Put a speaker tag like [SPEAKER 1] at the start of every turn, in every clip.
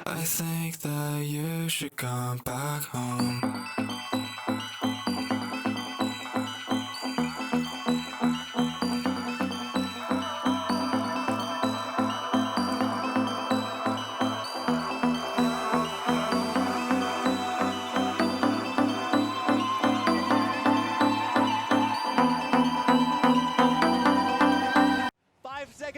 [SPEAKER 1] I think that you should come back home.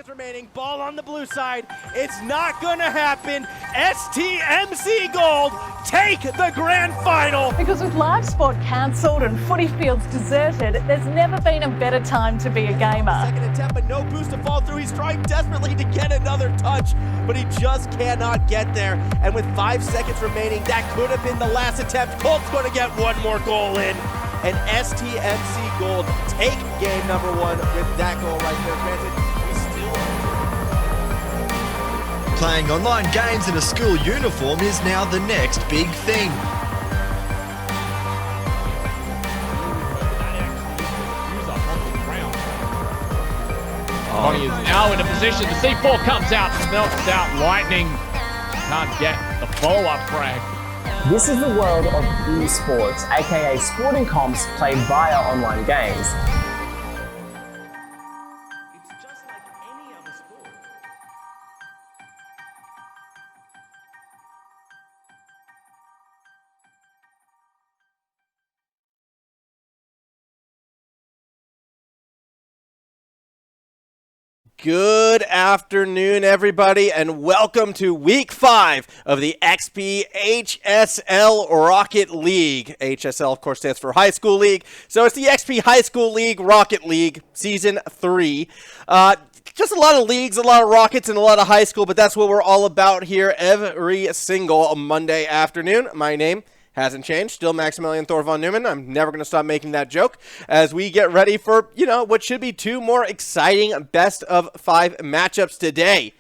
[SPEAKER 2] Remaining, ball on the blue side. It's not gonna happen. STMC Gold take the grand final.
[SPEAKER 3] Because with live sport cancelled and footy fields deserted, there's never been a better time to be a gamer.
[SPEAKER 2] Second attempt, but no boost to fall through. He's trying desperately to get another touch, but he just cannot get there. And with 5 seconds remaining, that could have been the last attempt. Colt's gonna get one more goal in. And STMC Gold take game number 1 with that goal right there. Granted,
[SPEAKER 4] playing online games in a school uniform is now the next big thing.
[SPEAKER 5] Connie is now in a position. The C4 comes out, melts out. Lightning can't get the follow-up frag.
[SPEAKER 6] This is the world of esports, aka sporting comps played via online games.
[SPEAKER 2] Good afternoon, everybody, and welcome to Week 5 of the XPHSL Rocket League. HSL, of course, stands for High School League, so it's the XP High School League Rocket League Season 3. Just a lot of leagues, a lot of rockets, and a lot of high school, but that's what we're all about here every single Monday afternoon. My name hasn't changed. Still Maximilian Thor von Neumann. I'm never going to stop making that joke as we get ready for, what should be 2 more exciting best of 5 matchups today.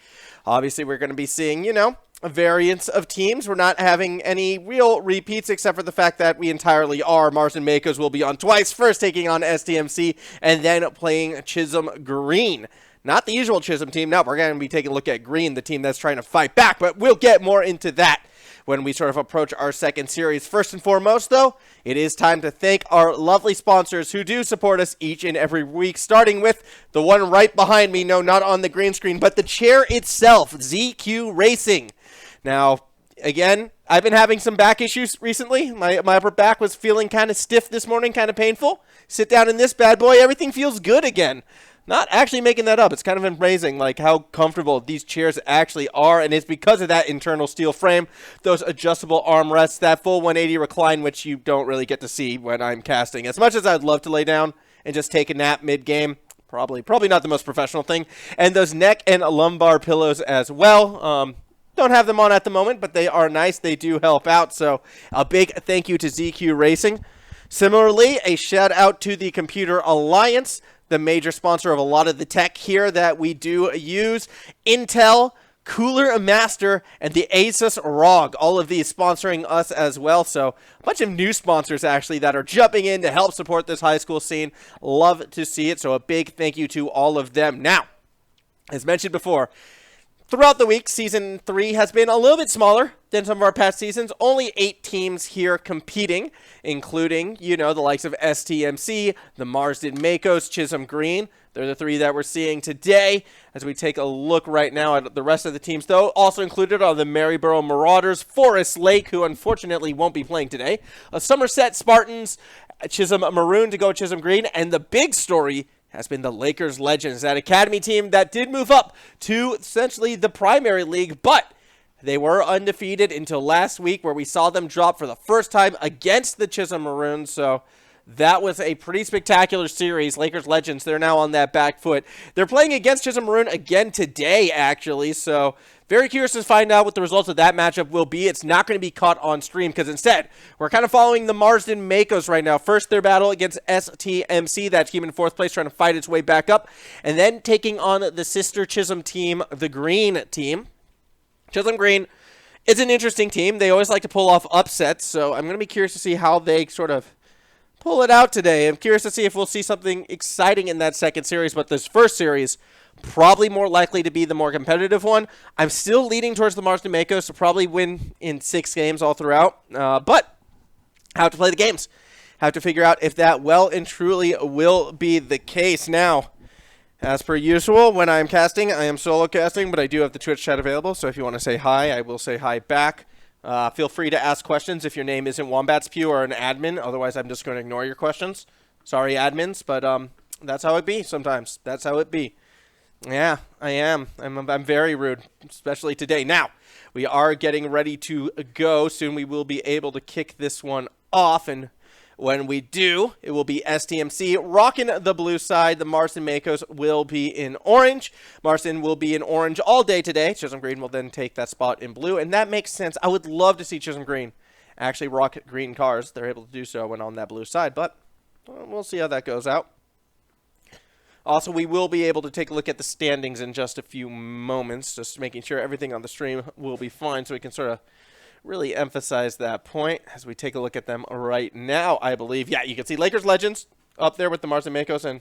[SPEAKER 2] Obviously, we're going to be seeing, a variance of teams. We're not having any real repeats except for the fact that we entirely are. Marsden Makos will be on twice, first taking on STMC and then playing Chisholm Green. Not the usual Chisholm team. No, we're going to be taking a look at Green, the team that's trying to fight back, but we'll get more into that when we sort of approach our second series. First and foremost, though, it is time to thank our lovely sponsors who do support us each and every week, starting with the one right behind me. No, not on the green screen, but the chair itself, ZQ Racing. Now, again, I've been having some back issues recently. My upper back was feeling kind of stiff this morning, kind of painful. Sit down in this bad boy, everything feels good again. Not actually making that up. It's kind of amazing, like, how comfortable these chairs actually are, and it's because of that internal steel frame, those adjustable armrests, that full 180 recline, which you don't really get to see when I'm casting. As much as I'd love to lay down and just take a nap mid-game, probably not the most professional thing. And those neck and lumbar pillows as well. Don't have them on at the moment, but they are nice. They do help out, so a big thank you to ZQ Racing. Similarly, a shout out to the Computer Alliance, the major sponsor of a lot of the tech here that we do use. Intel, Cooler Master, and the Asus ROG. All of these sponsoring us as well. So a bunch of new sponsors actually that are jumping in to help support this high school scene. Love to see it. So a big thank you to all of them. Now, as mentioned before, throughout the week, Season 3 has been a little bit smaller than some of our past seasons. Only 8 teams here competing, including, you know, the likes of STMC, the Marsden Makos, Chisholm Green. They're the 3 that we're seeing today. As we take a look right now at the rest of the teams, though, also included are the Maryborough Marauders, Forest Lake, who unfortunately won't be playing today, Somerset Spartans, Chisholm Maroon to go Chisholm Green, and the big story has been the Lakers Legends, that academy team that did move up to essentially the primary league, but they were undefeated until last week, where we saw them drop for the first time against the Chisholm Maroons. So that was a pretty spectacular series. Lakers Legends, they're now on that back foot. They're playing against Chisholm Maroon again today, actually, so very curious to find out what the results of that matchup will be. It's not going to be caught on stream, because instead, we're kind of following the Marsden Makos right now. First, their battle against STMC, that team in 4th place trying to fight its way back up, and then taking on the sister Chisholm team, the Green team. Chisholm Green is an interesting team. They always like to pull off upsets, so I'm going to be curious to see how they sort of pull it out today. I'm curious to see if we'll see something exciting in that second series, but this first series, probably more likely to be the more competitive one. I'm still leaning towards the Marsden Makos to probably win in 6 games all throughout, but have to play the games. Have to figure out if that well and truly will be the case. Now, as per usual, when I'm casting, I am solo casting, but I do have the Twitch chat available, so if you want to say hi, I will say hi back. Feel free to ask questions if your name isn't Wombat's Pew or an admin. Otherwise, I'm just going to ignore your questions. Sorry, admins, but that's how it be sometimes. That's how it be. Yeah, I am. I'm very rude, especially today. Now, we are getting ready to go. Soon we will be able to kick this one off, and when we do, it will be STMC rocking the blue side. The Marsden Makos will be in orange. Marsden will be in orange all day today. Chisholm Green will then take that spot in blue, and that makes sense. I would love to see Chisholm Green actually rock green cars. They're able to do so when on that blue side, but we'll see how that goes out. Also, we will be able to take a look at the standings in just a few moments, just making sure everything on the stream will be fine, so we can sort of really emphasize that point as we take a look at them right now, I believe. Yeah, you can see Lakers Legends up there with the Marsden Makos, and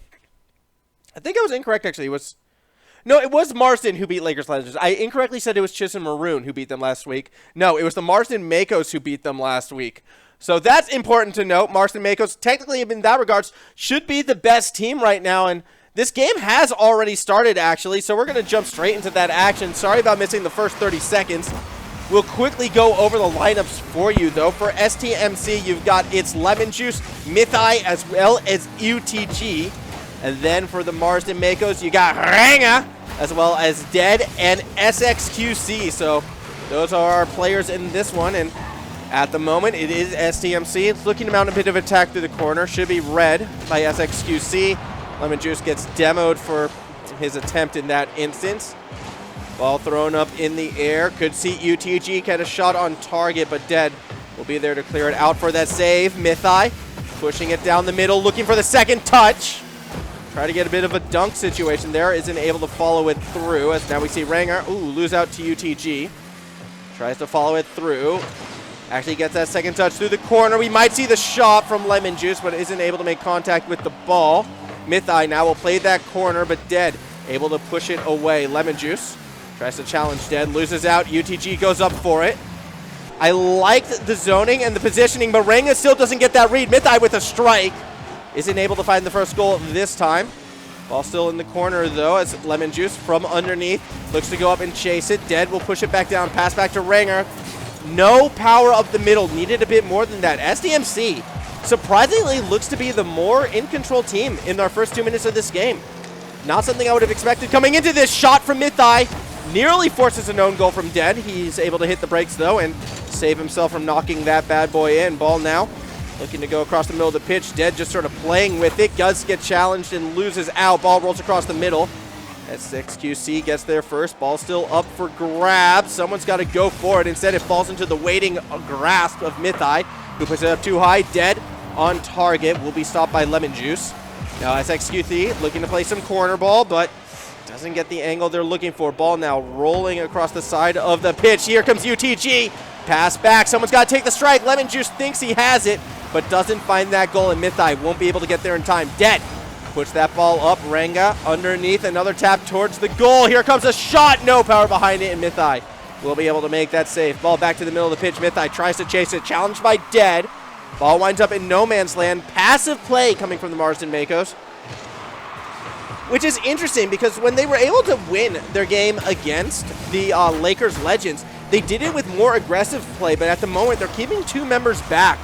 [SPEAKER 2] I think I was incorrect, actually. It was Marsden who beat Lakers Legends. I incorrectly said it was Chisholm Maroon who beat them last week. No, it was the Marsden Makos who beat them last week. So that's important to note. Marsden Makos, technically in that regards, should be the best team right now, and this game has already started, actually, so we're going to jump straight into that action. Sorry about missing the first 30 seconds. We'll quickly go over the lineups for you, though. For STMC, you've got its Lemon Juice, Mythai, as well as UTG. And then for the Marsden Makos, you got Ranga, as well as Dead and SXQC. So those are our players in this one. And at the moment, it is STMC. It's looking to mount a bit of attack through the corner. Should be red by SXQC. Lemon Juice gets demoed for his attempt in that instance. Ball thrown up in the air. Could see UTG get a shot on target, but Dead will be there to clear it out for that save. Mythai pushing it down the middle, looking for the second touch. Try to get a bit of a dunk situation there. Isn't able to follow it through, as now we see Ranger, lose out to UTG. Tries to follow it through. Actually gets that second touch through the corner. We might see the shot from Lemon Juice, but isn't able to make contact with the ball. Mythai now will play that corner, but Dead able to push it away. Lemon Juice tries to challenge Dead, loses out. UTG goes up for it. I liked the zoning and the positioning, but Ranga still doesn't get that read. Mythai with a strike. Isn't able to find the first goal this time. Ball still in the corner, though, as Lemon Juice from underneath looks to go up and chase it. Dead will push it back down. Pass back to Ranger. No power up the middle. Needed a bit more than that. SDMC surprisingly looks to be the more in-control team in our first 2 minutes of this game. Not something I would have expected coming into this. Shot from Mythai. Nearly forces an own goal from Dead. He's able to hit the brakes, though, and save himself from knocking that bad boy in. Ball now looking to go across the middle of the pitch. Dead just sort of playing with it. Does get challenged and loses out. Ball rolls across the middle. XQC gets there first. Ball still up for grabs. Someone's got to go for it. Instead, it falls into the waiting grasp of Mythai, who puts it up too high. Dead on target. Will be stopped by Lemon Juice. Now SXQC looking to play some corner ball, but doesn't get the angle they're looking for. Ball now rolling across the side of the pitch. Here comes UTG. Pass back. Someone's got to take the strike. Lemon Juice thinks he has it, but doesn't find that goal, and Mythai won't be able to get there in time. Dead puts that ball up. Ranga underneath. Another tap towards the goal. Here comes a shot. No power behind it, and Mythai will be able to make that save. Ball back to the middle of the pitch. Mythai tries to chase it. Challenged by Dead. Ball winds up in no man's land. Passive play coming from the Marsden Makos, which is interesting because when they were able to win their game against the Lakers Legends, they did it with more aggressive play, but at the moment they're keeping 2 members back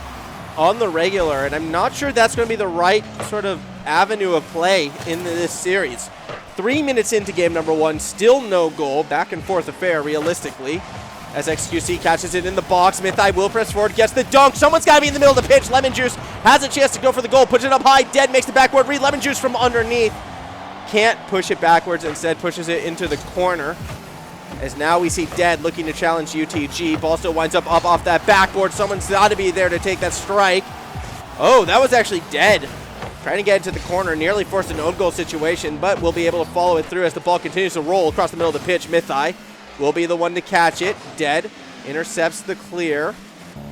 [SPEAKER 2] on the regular, and I'm not sure that's going to be the right sort of avenue of play in this series. 3 minutes into game number 1, still no goal. Back and forth affair, realistically. As XQC catches it in the box, Mythai will press forward, gets the dunk. Someone's got to be in the middle of the pitch. Lemon Juice has a chance to go for the goal, puts it up high. Dead makes the backboard read. Lemon Juice from underneath. Can't push it backwards, instead pushes it into the corner. As now we see Dead looking to challenge UTG. Ball still winds up off that backboard. Someone's got to be there to take that strike. Oh, that was actually Dead. Trying to get into the corner, nearly forced an own goal situation, but will be able to follow it through as the ball continues to roll across the middle of the pitch. Mythai will be the one to catch it. Dead intercepts the clear.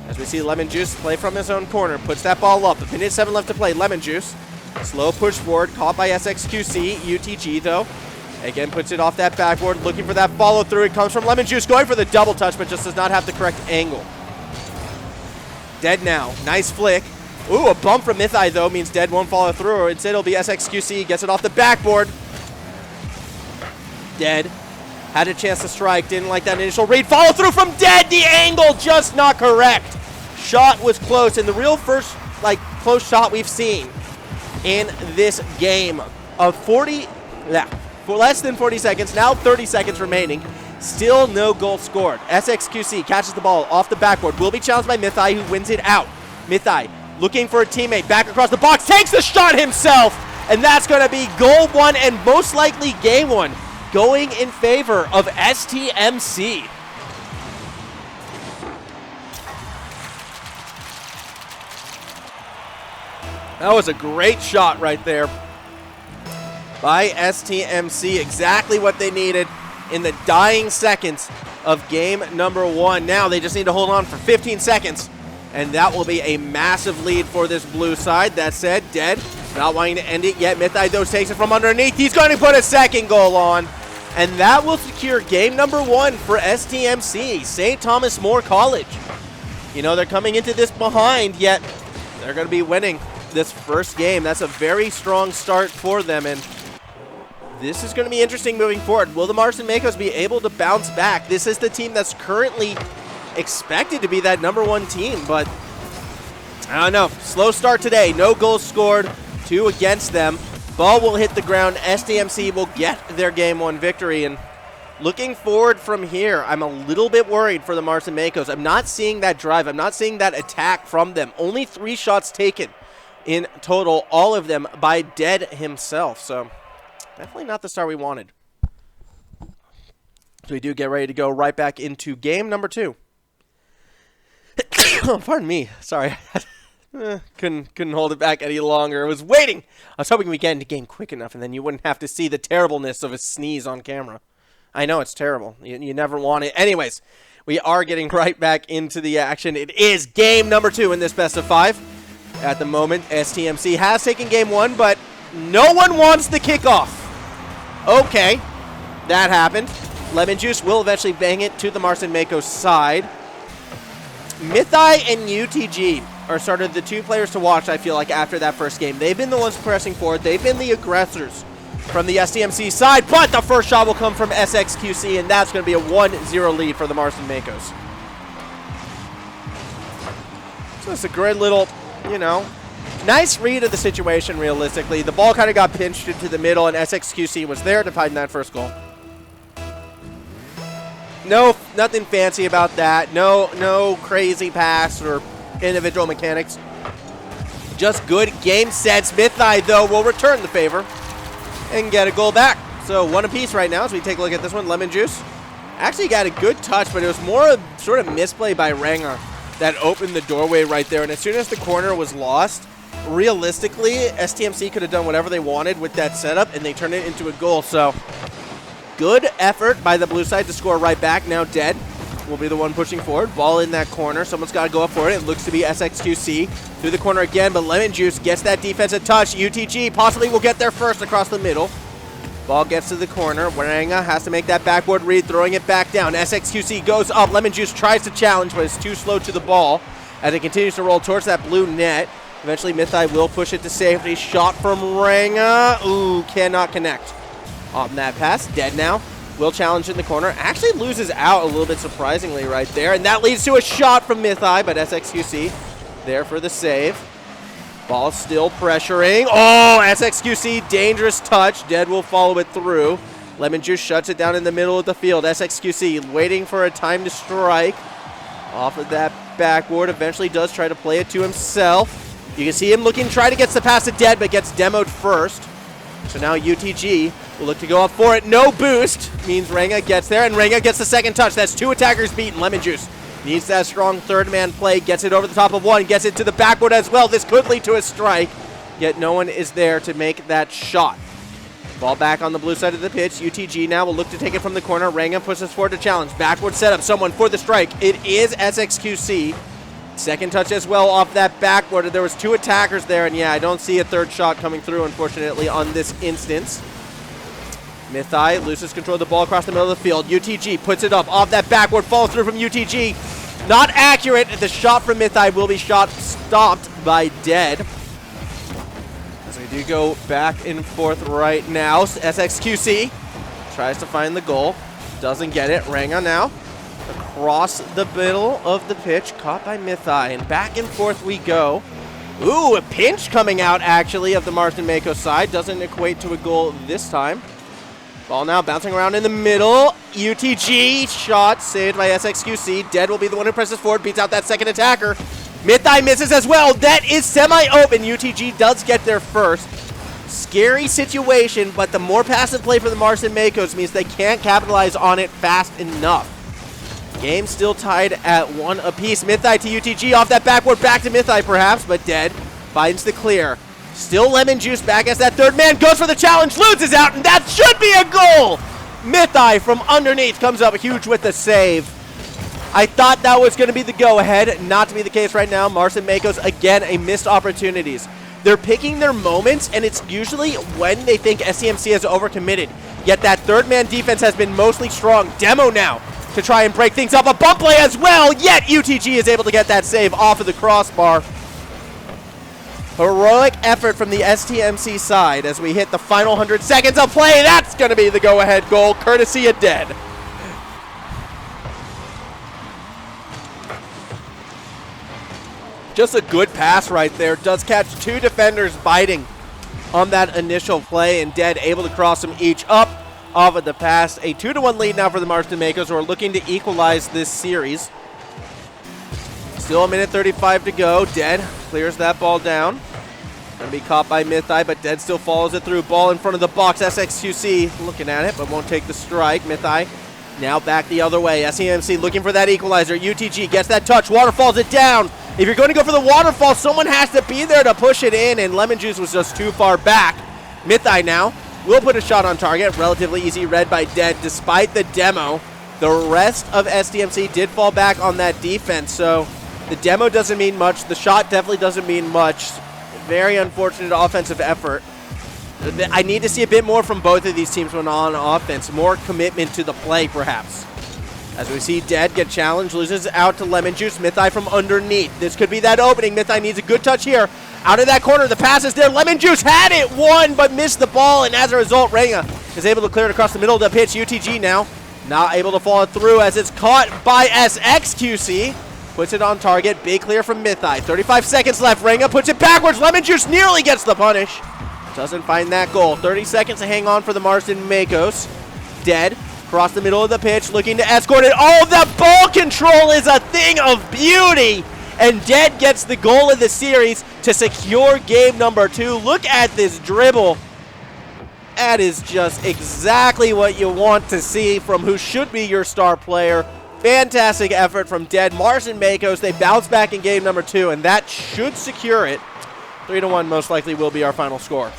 [SPEAKER 2] As we see Lemon Juice play from his own corner, puts that ball up. A minute 7 left to play. Lemon Juice, slow push forward, caught by SXQC. UTG, though, again puts it off that backboard, looking for that follow through. It comes from Lemon Juice, going for the double touch, but just does not have the correct angle. Dead now, nice flick. Ooh, a bump from Mythai, though, means Dead won't follow through. Instead, it'll be SXQC, gets it off the backboard. Dead had a chance to strike, didn't like that initial read. Follow through from Dead, the angle just not correct. Shot was close, and the real first, close shot we've seen in this game of 40, for less than 40 seconds, now 30 seconds remaining. Still no goal scored. SXQC catches the ball off the backboard. Will be challenged by Mythai, who wins it out. Mythai looking for a teammate, back across the box, takes the shot himself, and that's going to be goal 1 and most likely game 1 going in favor of STMC. That was a great shot right there by STMC. Exactly what they needed in the dying seconds of game number 1. Now they just need to hold on for 15 seconds, and that will be a massive lead for this blue side. That said, Dead not wanting to end it yet. Mythai, though, takes it from underneath. He's going to put a second goal on, and that will secure game number 1 for STMC, St. Thomas More College. You know, they're coming into this behind, yet they're going to be winning this first game. That's a very strong start for them, and this is going to be interesting moving forward. Will the Marsden Makos be able to bounce back? This is the team that's currently expected to be that number 1 team, but I don't know. Slow start today. No goals scored. 2 against them. Ball will hit the ground. STMC will get their game 1 victory, and looking forward from here, I'm a little bit worried for the Marsden Makos. I'm not seeing that drive. I'm not seeing that attack from them. Only 3 shots taken in total, all of them by Dead himself. So definitely not the start we wanted. So we do get ready to go right back into game number 2. Oh, pardon me. Sorry. Couldn't hold it back any longer. I was waiting. I was hoping we'd get into game quick enough, and then you wouldn't have to see the terribleness of a sneeze on camera. I know it's terrible. You never want it. Anyways, we are getting right back into the action. It is game number 2 in this best of 5. At the moment, STMC has taken game 1, but no one wants the kickoff. Okay, that happened. Lemon Juice will eventually bang it to the Marsden Makos side. Mythai and UTG are sort of the 2 players to watch, I feel like, after that first game. They've been the ones pressing forward. They've been the aggressors from the STMC side, but the first shot will come from SXQC, and that's going to be a 1-0 lead for the Marsden Makos. So it's a great little, Nice read of the situation, realistically. The ball kind of got pinched into the middle, and SXQC was there to find that first goal. No, nothing fancy about that. No crazy pass or individual mechanics. Just good game sense. Mythai, though, will return the favor and get a goal back. So one apiece right now as we take a look at this one. Lemon Juice actually got a good touch, but it was more a sort of misplay by Ranga that opened the doorway right there. And as soon as the corner was lost, realistically, STMC could have done whatever they wanted with that setup, and they turned it into a goal. So good effort by the blue side to score right back. Now Dead will be the one pushing forward. Ball in that corner. Someone's got to go up for it. It looks to be SXQC through the corner again, but Lemon Juice gets that defensive touch. UTG possibly will get there first across the middle. Ball gets to the corner. Waranga has to make that backboard read, throwing it back down. SXQC goes up. Lemon Juice tries to challenge, but is too slow to the ball as it continues to roll towards that blue net. Eventually, Mythai will push it to safety. Shot from Ranga. Ooh, cannot connect on that pass. Dead now. Will challenge in the corner. Actually loses out a little bit surprisingly right there. And that leads to a shot from Mythai, but SXQC there for the save. Ball still pressuring. Oh, SXQC, dangerous touch. Dead will follow it through. Lemon Juice shuts it down in the middle of the field. SXQC waiting for a time to strike. Off of that backboard. Eventually does try to play it to himself. You can see him looking, try to get the pass to Dead, but gets demoed first. So now UTG will look to go up for it. No boost means Ranga gets there, and Ranga gets the second touch. That's two attackers beaten. Lemon Juice needs that strong third man play. Gets it over the top of one. Gets it to the backboard as well. This could lead to a strike, yet no one is there to make that shot. Ball back on the blue side of the pitch. UTG now will look to take it from the corner. Ranga pushes forward to challenge. Backward setup. Someone for the strike. It is SXQC. Second touch as well off that backboard. There was two attackers there, and yeah, I don't see a third shot coming through, unfortunately, on this instance. Mythai loses control of the ball across the middle of the field. UTG puts it up off that backboard, falls through from UTG. Not accurate. The shot from Mythai will be stopped by Dead. As we do go back and forth right now. SXQC tries to find the goal. Doesn't get it. Ranga now across the middle of the pitch, caught by Mythai, and back and forth we go. Ooh, a pinch coming out, actually, of the Marston Mako side. Doesn't equate to a goal this time. Ball now bouncing around in the middle. UTG shot saved by SXQC. Dead will be the one who presses forward, beats out that second attacker. Mythai misses as well. That is semi-open. UTG does get there first. Scary situation, but the more passive play for the Marston Makos means they can't capitalize on it fast enough. Game still tied at one apiece. Mythai to UTG off that backboard, back to Mythai perhaps, but Dead finds the clear. Still Lemon Juice back as that third man goes for the challenge, loses out, and that should be a goal! Mythai from underneath comes up huge with the save. I thought that was going to be the go-ahead, not to be the case right now. Marston Makos, again, a missed opportunities. They're picking their moments, and it's usually when they think SCMC has overcommitted. Yet that third man defense has been mostly strong. Demo now to try and break things up. A bump play as well, yet UTG is able to get that save off of the crossbar. Heroic effort from the STMC side as we hit the final 100 seconds of play. That's going to be the go-ahead goal, courtesy of Dead. Just a good pass right there. Does catch two defenders biting on that initial play, and Dead able to cross them each up off of the pass. A 2-1 lead now for the Marston Makos, who are looking to equalize this series. Still a minute 35 to go. Dead clears that ball down. Going to be caught by Mythai, but Dead still follows it through. Ball in front of the box. SXQC looking at it, but won't take the strike. Mythai now back the other way. SCMC looking for that equalizer. UTG gets that touch. Waterfalls it down. If you're going to go for the waterfall, someone has to be there to push it in, and Lemon Juice was just too far back. Mythai now will put a shot on target. Relatively easy read by Dead despite the demo. The rest of SDMC did fall back on that defense, so the demo doesn't mean much. The shot definitely doesn't mean much. Very unfortunate offensive effort. I need to see a bit more from both of these teams when on offense. More commitment to the play, perhaps. As we see Dead get challenged, loses out to Lemon Juice. Mythai from underneath. This could be that opening. Mythai needs a good touch here. Out of that corner, the pass is there. Lemon Juice had it, won, but missed the ball, and as a result, Ranga is able to clear it across the middle of the pitch. UTG now not able to follow through as it's caught by SXQC. puts it on target. Big clear from Mythai. 35 seconds left. Renga puts it backwards. Lemon Juice nearly gets the punish. Doesn't find that goal. 30 seconds to hang on for the Marsden Makos. Dead. Across the middle of the pitch, looking to escort it. Oh, the ball control is a thing of beauty. And Dead gets the goal of the series to secure game number 2. Look at this dribble. That is just exactly what you want to see from who should be your star player. Fantastic effort from Dead. Marsden Makos, they bounce back in game number 2, and that should secure it. 3-1 most likely will be our final score.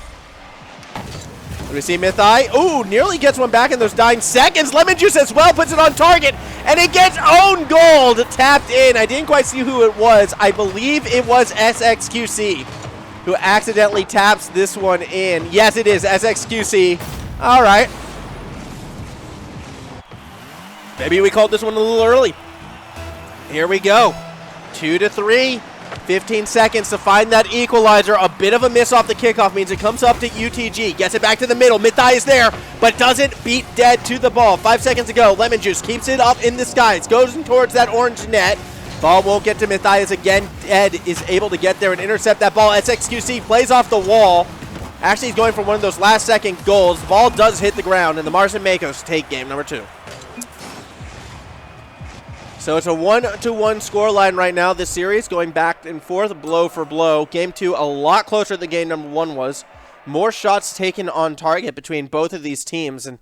[SPEAKER 2] We see Mythai. Ooh, nearly gets one back in those dying seconds. Lemon Juice as well puts it on target, and it gets own goal tapped in. I didn't quite see who it was. I believe it was SXQC who accidentally taps this one in. Yes, it is SXQC. All right. Maybe we called this one a little early. Here we go. 2-3. 15 seconds to find that equalizer. A bit of a miss off the kickoff means it comes up to UTG. Gets it back to the middle. Mythai is there, but doesn't beat Dead to the ball. 5 seconds to go. Lemon Juice keeps it up in the skies. Goes towards that orange net. Ball won't get to Mythai as again Dead is able to get there and intercept that ball. SXQC plays off the wall. Actually, he's going for one of those last second goals. The ball does hit the ground, and the Marsden Makos take game number 2. So it's a 1-1 scoreline right now, this series, going back and forth, blow for blow. Game 2 a lot closer than game number 1 was. More shots taken on target between both of these teams, and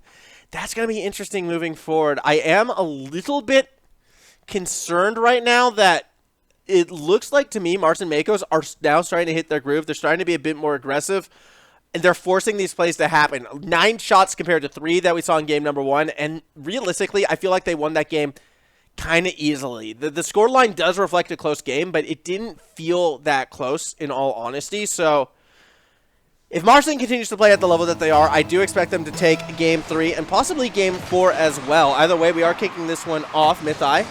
[SPEAKER 2] that's going to be interesting moving forward. I am a little bit concerned right now that it looks like, to me, Marsden Makos are now starting to hit their groove. They're starting to be a bit more aggressive, and they're forcing these plays to happen. 9 shots compared to 3 that we saw in game number 1, and realistically, I feel like they won that game kind of easily. The scoreline does reflect a close game, but it didn't feel that close in all honesty. So if Marsden continues to play at the level that they are, I do expect them to take game 3 and possibly game 4 as well. Either way, we are kicking this one off. Mythai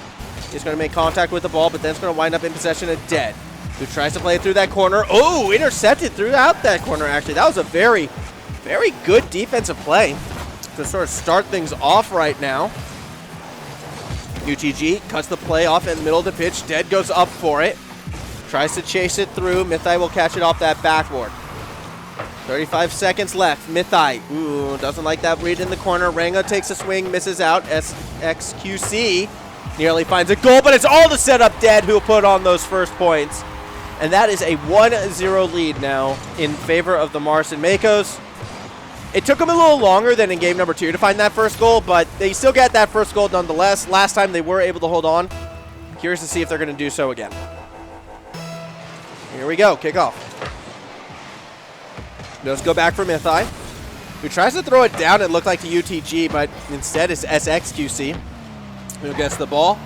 [SPEAKER 2] is going to make contact with the ball, but then it's going to wind up in possession of Dead, who tries to play it through that corner. Oh, intercepted throughout that corner, actually. That was a very, very good defensive play to sort of start things off right now. UTG cuts the play off in the middle of the pitch. Dead goes up for it. Tries to chase it through. Mythai will catch it off that backboard. 35 seconds left. Mythai, ooh, doesn't like that read in the corner. Renga takes a swing, misses out. SXQC nearly finds a goal, but it's all to set up Dead, who put on those first points. And that is a 1-0 lead now in favor of the Marsden Makos. It took them a little longer than in game number 2 to find that first goal, but they still got that first goal nonetheless. Last time they were able to hold on. Curious to see if they're going to do so again. Here we go, kickoff. Let's go back for Mythai, who tries to throw it down, it looked like to UTG, but instead it's SXQC who gets the ball.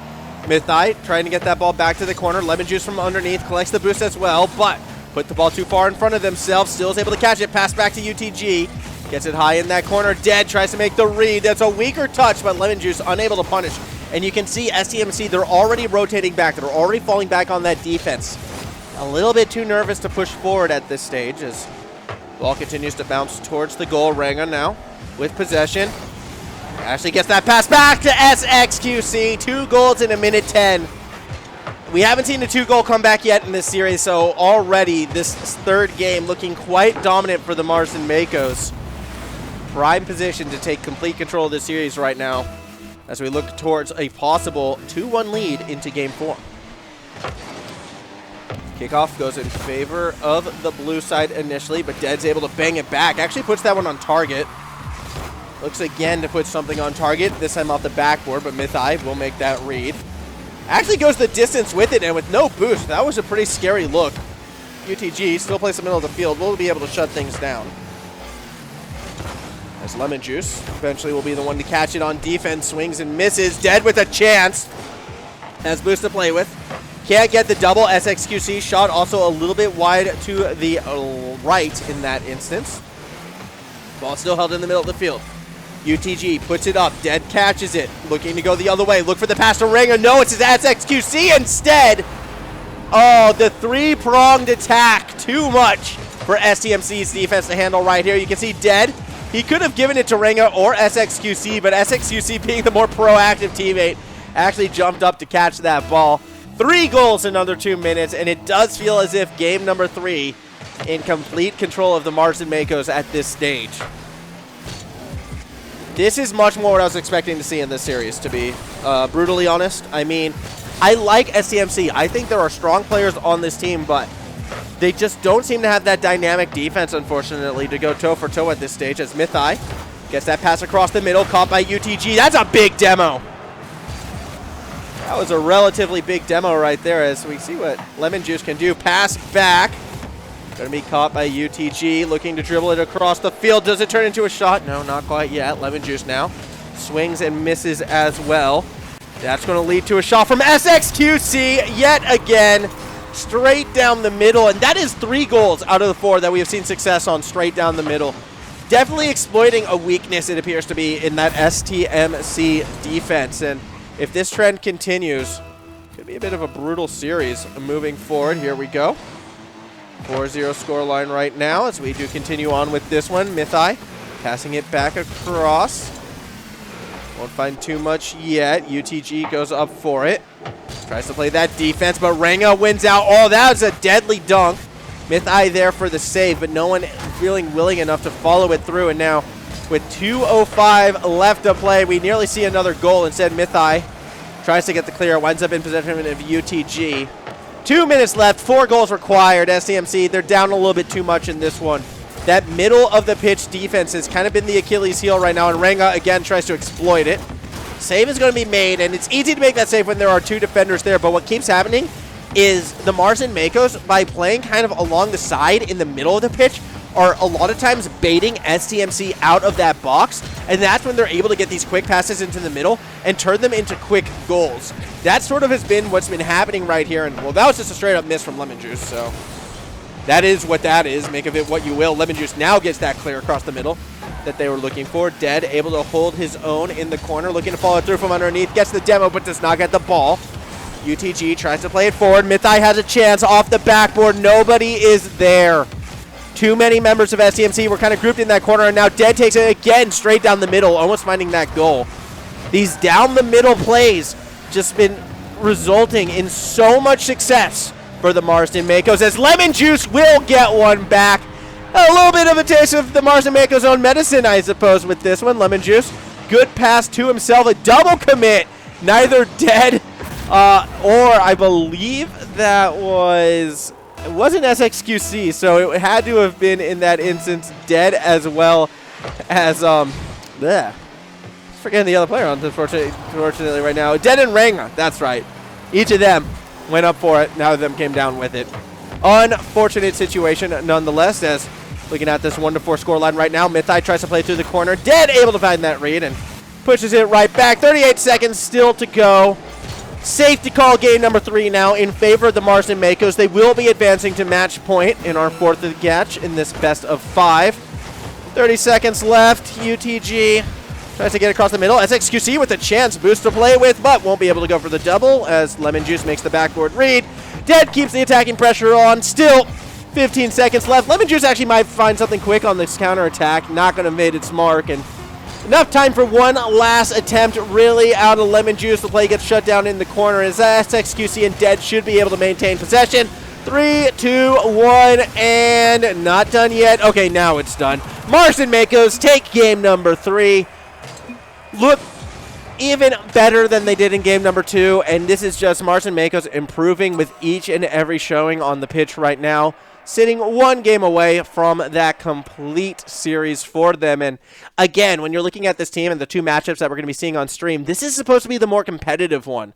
[SPEAKER 2] Mythai trying to get that ball back to the corner. Lemon Juice from underneath collects the boost as well, but put the ball too far in front of themselves. Still is able to catch it. Pass back to UTG. Gets it high in that corner. Dead tries to make the read. That's a weaker touch, but Lemon Juice unable to punish. And you can see STMC, they're already rotating back. They're already falling back on that defense. A little bit too nervous to push forward at this stage as ball continues to bounce towards the goal. Renga now with possession. Actually gets that pass back to SXQC. 2 goals in a minute 10. We haven't seen a 2-goal comeback yet in this series, so already this third game looking quite dominant for the Marsden Makos. Prime position to take complete control of this series right now as we look towards a possible 2-1 lead into game 4. Kickoff goes in favor of the blue side initially, but Dead's able to bang it back. Actually puts that one on target. Looks again to put something on target, this time off the backboard, but Mythai will make that read. Actually goes the distance with it and with no boost. That was a pretty scary look. UTG still plays the middle of the field. We'll be able to shut things down. As Lemon Juice eventually will be the one to catch it on defense. Swings and misses. Dead with a chance. Has boost to play with. Can't get the double. SXQC shot also a little bit wide to the right in that instance. Ball still held in the middle of the field. UTG puts it up. Dead catches it. Looking to go the other way. Look for the pass to Renga. No, it's his SXQC instead. Oh, the 3-pronged attack. Too much for STMC's defense to handle right here. You can see Dead. He could have given it to Renga or SXQC, but SXQC, being the more proactive teammate, actually jumped up to catch that ball. 3 goals in under 2 minutes, and it does feel as if game number 3 in complete control of the Marsden Makos at this stage. This is much more what I was expecting to see in this series, to be brutally honest. I mean, I like SCMC. I think there are strong players on this team, but they just don't seem to have that dynamic defense, unfortunately, to go toe-for-toe at this stage as Mythai gets that pass across the middle, caught by UTG. That's a big demo. That was a relatively big demo right there as we see what Lemon Juice can do. Pass back. Going to be caught by UTG, looking to dribble it across the field. Does it turn into a shot? No, not quite yet. Lemon Juice now swings and misses as well. That's going to lead to a shot from SXQC yet again, straight down the middle. And that is 3 goals out of the 4 that we have seen success on straight down the middle. Definitely exploiting a weakness, it appears to be, in that STMC defense. And if this trend continues, it could be a bit of a brutal series moving forward. Here we go. 4-0 scoreline right now as we do continue on with this one. Mythai passing it back across. Won't find too much yet. UTG goes up for it. Tries to play that defense, but Renga wins out. Oh, that was a deadly dunk. Mythai there for the save, but no one feeling willing enough to follow it through. And now with 2:05 left to play, we nearly see another goal. Instead, Mythai tries to get the clear. Winds up in possession of UTG. 2 minutes left, 4 goals required. SCMC, they're down a little bit too much in this one. That middle of the pitch defense has kind of been the Achilles heel right now, and Renga again tries to exploit it. Save is going to be made, and it's easy to make that save when there are 2 defenders there, but what keeps happening is the Marsden Makos, by playing kind of along the side in the middle of the pitch, are a lot of times baiting STMC out of that box, and that's when they're able to get these quick passes into the middle and turn them into quick goals. That sort of has been what's been happening right here, and well, that was just a straight up miss from Lemon Juice, so that is what that is. Make of it what you will. Lemon Juice now gets that clear across the middle that they were looking for. Dead able to hold his own in the corner, looking to follow through from underneath, gets the demo but does not get the ball. UTG tries to play it forward. Mythai has a chance off the backboard. Nobody is there. Too many members of SCMC were kind of grouped in that corner, and now Dead takes it again straight down the middle, almost finding that goal. These down the middle plays just been resulting in so much success for the Marsden Makos, as Lemon Juice will get one back. A little bit of a taste of the Marsden Makos' own medicine, I suppose, with this one. Lemon Juice, good pass to himself, a double commit. Neither Dead or I believe that was... It wasn't SXQC, so it had to have been, in that instance, Dead as well as, forgetting the other player, unfortunately, right now. Dead and Renga, that's right. Each of them went up for it. Now them came down with it. Unfortunate situation, nonetheless, as looking at this 1-4 scoreline right now, Mythai tries to play through the corner. Dead able to find that read and pushes it right back. 38 seconds still to go. Safety call, game number 3 now in favor of the Marsden Makos. They will be advancing to match point in our 4th catch in this best of 5. 30 seconds left. UTG tries to get across the middle. SXQC with a chance boost to play with, but won't be able to go for the double as Lemon Juice makes the backboard read. Dead keeps the attacking pressure on. Still 15 seconds left. Lemon Juice actually might find something quick on this counterattack. Not going to make its mark, and enough time for one last attempt, really, out of Lemon Juice. The play gets shut down in the corner as SXQC and Dead should be able to maintain possession. 3, 2, 1, and not done yet. Okay, now it's done. Marsden Makos take game number 3. Look even better than they did in game number 2, and this is just Marsden Makos improving with each and every showing on the pitch right now. Sitting 1 game away from that complete series for them. And again, when you're looking at this team and the 2 matchups that we're going to be seeing on stream, this is supposed to be the more competitive one.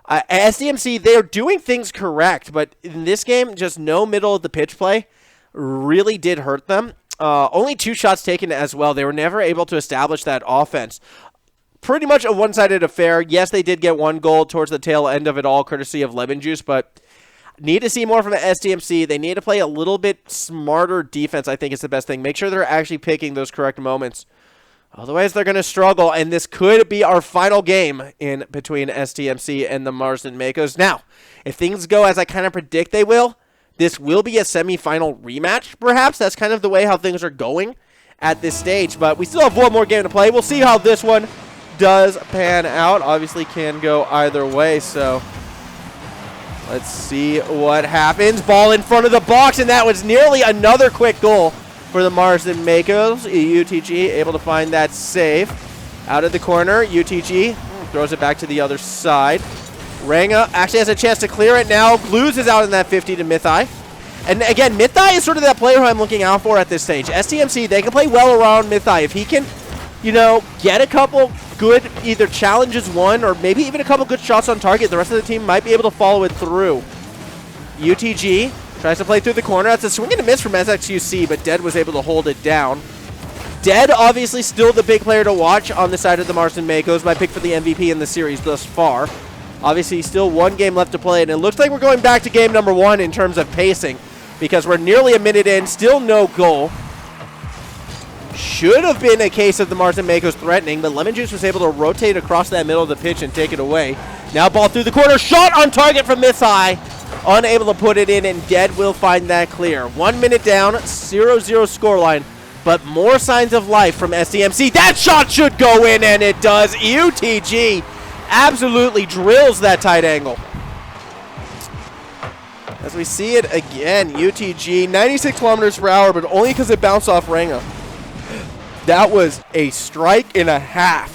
[SPEAKER 2] SDMC, they're doing things correct, but in this game, just no middle of the pitch play really did hurt them. Only 2 shots taken as well. They were never able to establish that offense. Pretty much a one-sided affair. Yes, they did get 1 goal towards the tail end of it all, courtesy of Lemon Juice, but need to see more from the SDMC. They need to play a little bit smarter defense, I think is the best thing. Make sure they're actually picking those correct moments. Otherwise, they're going to struggle, and this could be our final game in between SDMC and the Marsden Makos. Now, if things go as I kind of predict they will, this will be a semifinal rematch, perhaps. That's kind of the way how things are going at this stage, but we still have 1 more game to play. We'll see how this one does pan out. Obviously can go either way, so Let's see what happens. Ball in front of the box, and that was nearly another quick goal for the Marsden Makos. UTG able to find that save. Out of the corner, UTG throws it back to the other side. Ranga actually has a chance to clear it now. Loses out in that 50 to Mythai. And again, Mythai is sort of that player who I'm looking out for at this stage. STMC, they can play well around Mythai. If he can, you know, get a couple good either challenges won or maybe even a couple good shots on target, the rest of the team might be able to follow it through. UTG tries to play through the corner. That's a swing and a miss from SXQC, but Dead was able to hold it down. Dead, obviously, still the big player to watch on the side of the Marsden Makos. My pick for the MVP in the series thus far. Obviously, still one game left to play, and it looks like we're going back to game number 1 in terms of pacing because we're nearly a minute in, still no goal. Should have been a case of the Marsden Makos threatening, but Lemon Juice was able to rotate across that middle of the pitch and take it away. Now ball through the corner, shot on target from Mythai. Unable to put it in, and Dead will find that clear. 1 minute down, 0-0 scoreline, but more signs of life from SDMC. That shot should go in, and it does. UTG absolutely drills that tight angle. As we see it again, UTG, 96 kilometers per hour, but only because it bounced off Ranga. That was a strike and a half.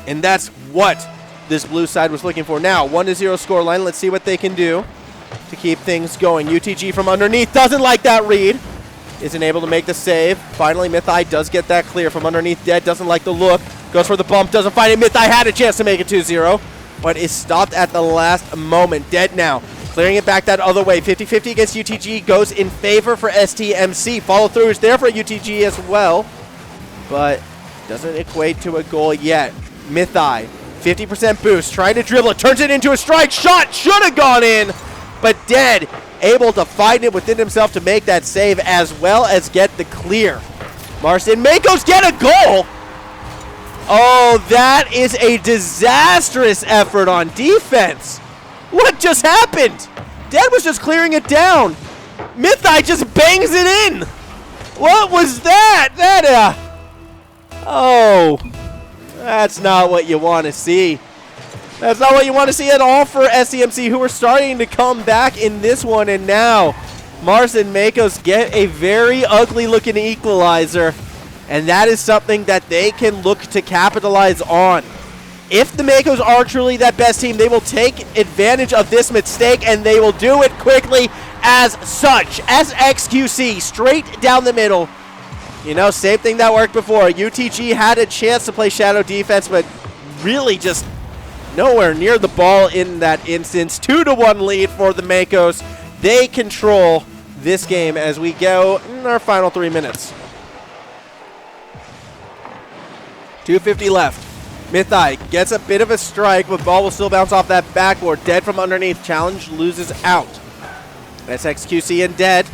[SPEAKER 2] And that's what this blue side was looking for. Now, 1-0 scoreline. Let's see what they can do to keep things going. UTG from underneath doesn't like that read. Isn't able to make the save. Finally, Mythai does get that clear from underneath. Dead doesn't like the look. Goes for the bump. Doesn't find it. Mythai had a chance to make it 2-0, but is stopped at the last moment. Dead now. Clearing it back that other way. 50-50 against UTG goes in favor for STMC. Follow through is there for UTG as well, but doesn't equate to a goal yet. Mythai, 50% boost, trying to dribble it, turns it into a strike. Shot should have gone in, but Dead able to find it within himself to make that save as well as get the clear. Marsden Makos get a goal. Oh, that is a disastrous effort on defense. What just happened? Dead was just clearing it down. Mythai just bangs it in. What was that? Oh, that's not what you want to see. That's not what you want to see at all for SCMC, who are starting to come back in this one. And now Marsden Makos get a very ugly looking equalizer. And that is something that they can look to capitalize on. If the Makos are truly that best team, they will take advantage of this mistake, and they will do it quickly as such. SXQC straight down the middle. You know, same thing that worked before. UTG had a chance to play shadow defense, but really just nowhere near the ball in that instance. 2-1 lead for the Makos. They control this game as we go in our final 3 minutes. 2:50 left. Mythai gets a bit of a strike, but ball will still bounce off that backboard. Dead from underneath. Challenge loses out. SXQC and Dead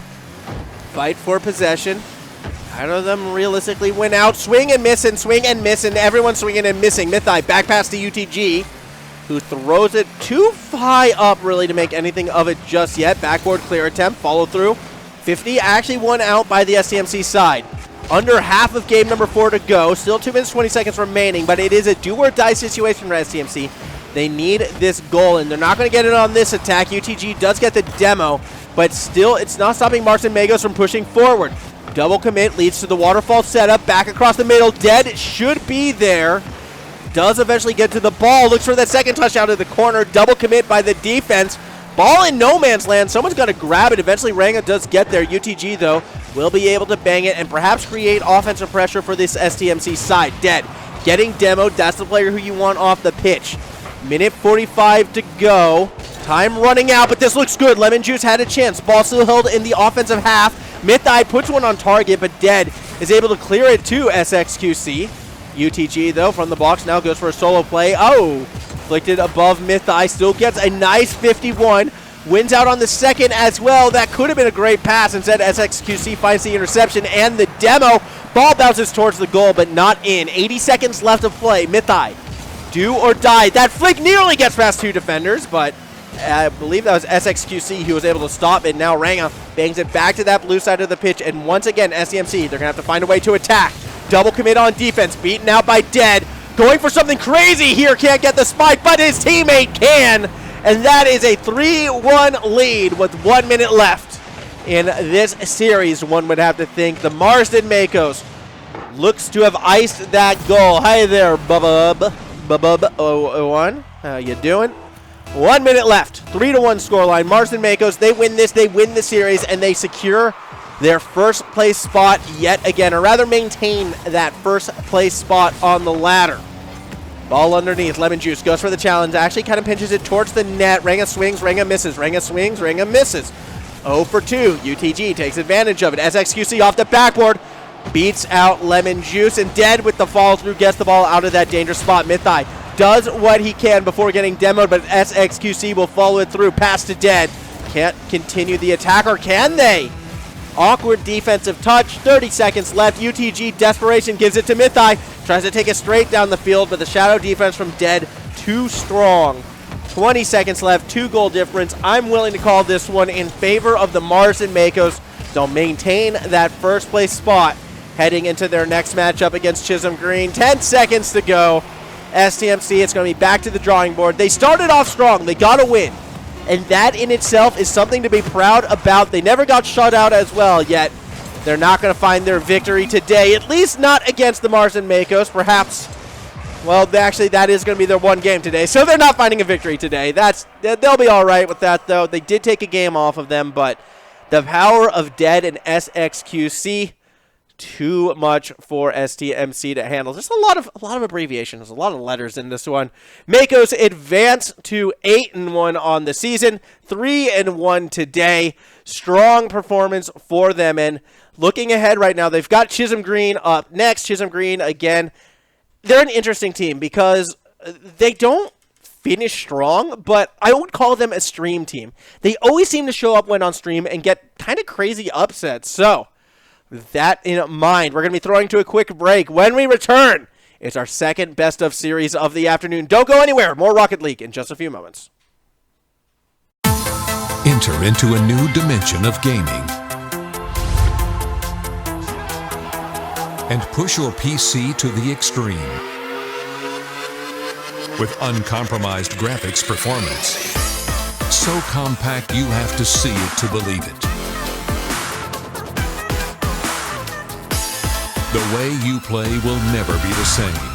[SPEAKER 2] fight for possession. None of them realistically win out. Swing and miss, and everyone's swinging and missing. Mythai back pass to UTG, who throws it too high up really to make anything of it just yet. Backboard clear attempt, follow through. 50 actually won out by the STMC side. Under half of game number 4 to go. Still 2 minutes, 20 seconds remaining, but it is a do-or-die situation for STMC. They need this goal, and they're not going to get it on this attack. UTG does get the demo, but still, it's not stopping Marsden Makos from pushing forward. Double commit leads to the waterfall setup. Back across the middle. Dead should be there. Does eventually get to the ball. Looks for that second touch out of the corner. Double commit by the defense. Ball in no man's land. Someone's got to grab it. Eventually, Ranga does get there. UTG, though, will be able to bang it and perhaps create offensive pressure for this STMC side. Dead. Getting demoed. That's the player who you want off the pitch. Minute 45 to go. Time running out, but this looks good. Lemon Juice had a chance. Ball still held in the offensive half. Mythai puts one on target, but Dead is able to clear it to SXQC. UTG, though, from the box now goes for a solo play. Oh, flicked above Mythai. Still gets a nice 51. Wins out on the second as well. That could have been a great pass. Instead, SXQC finds the interception and the demo. Ball bounces towards the goal, but not in. 80 seconds left of play. Mythai, do or die. That flick nearly gets past 2 defenders, but I believe that was SXQC who was able to stop it. Now Ranga bangs it back to that blue side of the pitch, and once again, SCMC, they're going to have to find a way to attack. Double commit on defense, beaten out by Dead. Going for something crazy here, can't get the spike, but his teammate can. And that is a 3-1 lead with 1 minute left in this series. One would have to think the Marsden Makos looks to have iced that goal. Hi there, Bubba01. How you doing? 1 minute left. 3-1 scoreline. Marsden Makos, they win this, they win the series, and they secure their first place spot yet again, or rather maintain that first place spot on the ladder. Ball underneath. Lemon Juice goes for the challenge. Actually kind of pinches it towards the net. Renga swings, Renga misses. Renga swings, Renga misses. 0 for 2. UTG takes advantage of it. SXQC off the backboard. Beats out Lemon Juice, and Dead with the follow through gets the ball out of that dangerous spot. Mythai does what he can before getting demoed, but SXQC will follow it through. Pass to Dead. Can't continue the attack, or can they? Awkward defensive touch. 30 seconds left. UTG desperation gives it to Mythai. Tries to take it straight down the field, but the shadow defense from Dead too strong. 20 seconds left. 2-goal difference. I'm willing to call this one in favor of the Marsden Makos. They'll maintain that first place spot heading into their next matchup against Chisholm Green. 10 seconds to go. STMC, it's going to be back to the drawing board. They started off strong. They got a win. And that in itself is something to be proud about. They never got shut out as well, yet they're not going to find their victory today, at least not against the Marsden Makos. Perhaps, well, actually, that is going to be their one game today, so they're not finding a victory today. They'll be all right with that, though. They did take a game off of them, but the power of Dead and SXQC, too much for STMC to handle. Just a lot of abbreviations, a lot of letters in this one. Makos advance to 8-1 on the season, 3-1 today. Strong performance for them, and looking ahead right now, they've got Chisholm Green up next. Chisholm Green, again, they're an interesting team because they don't finish strong, but I would call them a stream team. They always seem to show up when on stream and get kind of crazy upsets, so with that in mind, we're going to be throwing to a quick break. When we return, it's our second best of series of the afternoon. Don't go anywhere. More Rocket League in just a few moments.
[SPEAKER 7] Enter into a new dimension of gaming and push your PC to the extreme with uncompromised graphics performance. So compact you have to see it to believe it. The way you play will never be the same.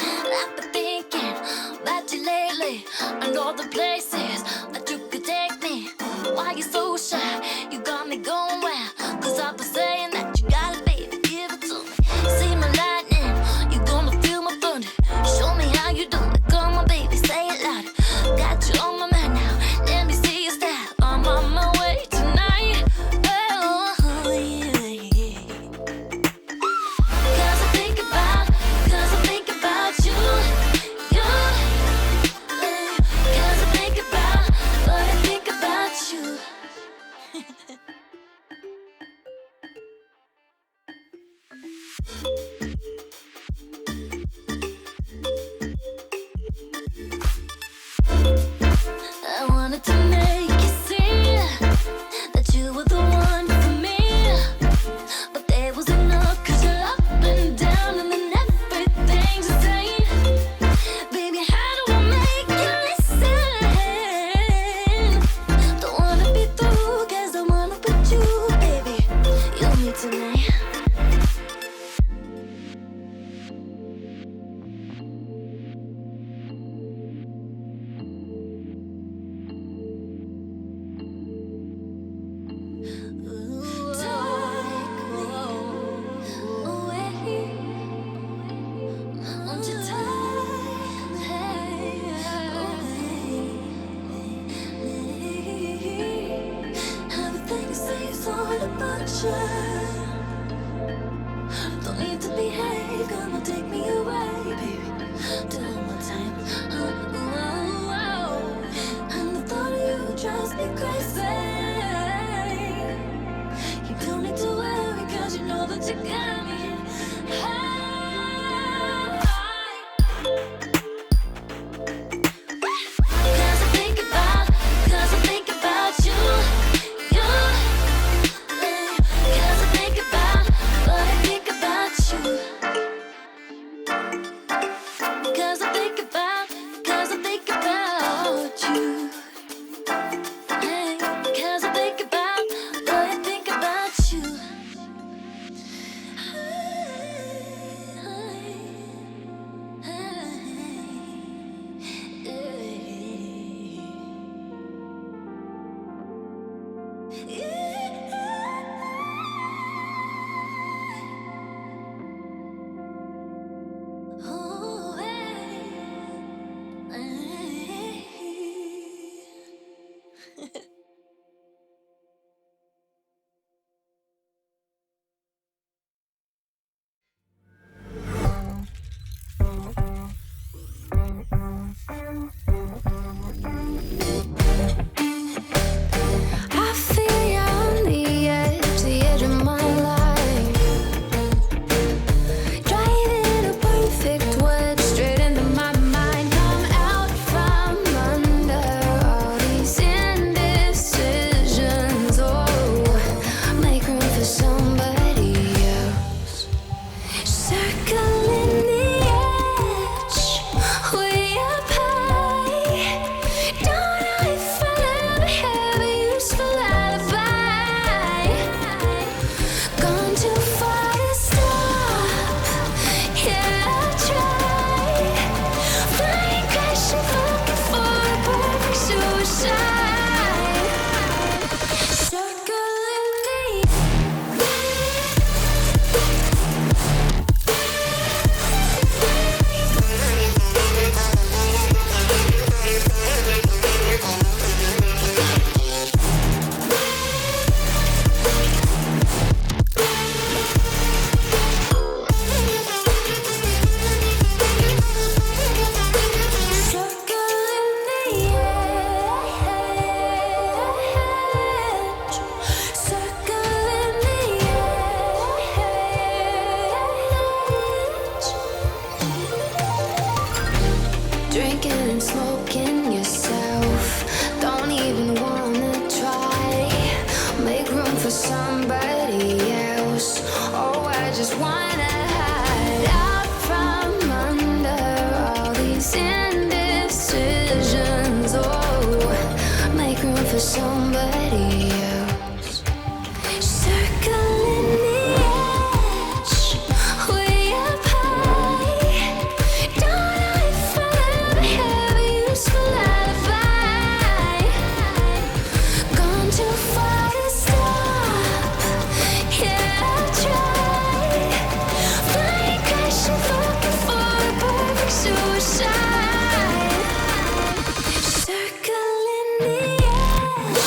[SPEAKER 8] I've been thinking about you lately, and all the places that you could take me. Why you so shy? You got me going wild, 'cause I've been saying that you got it, baby, give it to me. pressure. Don't need to behave, gonna take me away, baby. Till one more time. And the thought of you drives me crazy. You don't need to worry, cause you know that you got me. Cause I think about you. Cause I think about what I think about you. Cause I think about you. Hey, cause I think about what I think about you. I feel you on the edge of my life. Driving a perfect wedge straight into my mind. Come out from under all these indecisions. Oh, make room for somebody else. Circling the edge, way up high. Don't know if I'll ever have a useful alibi. Gone too far to stop. Yeah, I'll try. Flying, crashing, looking for a perfect suicide. Circling the drinking and smoking yourself. Don't even wanna try. Make room for somebody else. Oh, I just wanna hide out from under all these indecisions. Oh, make room for somebody else. Circling the edge, way up high. Don't know if I'll ever have a useful alibi. Gone too far to stop. Yeah, I'll try. Flying, crashing, looking for a perfect suicide. Circling the edge.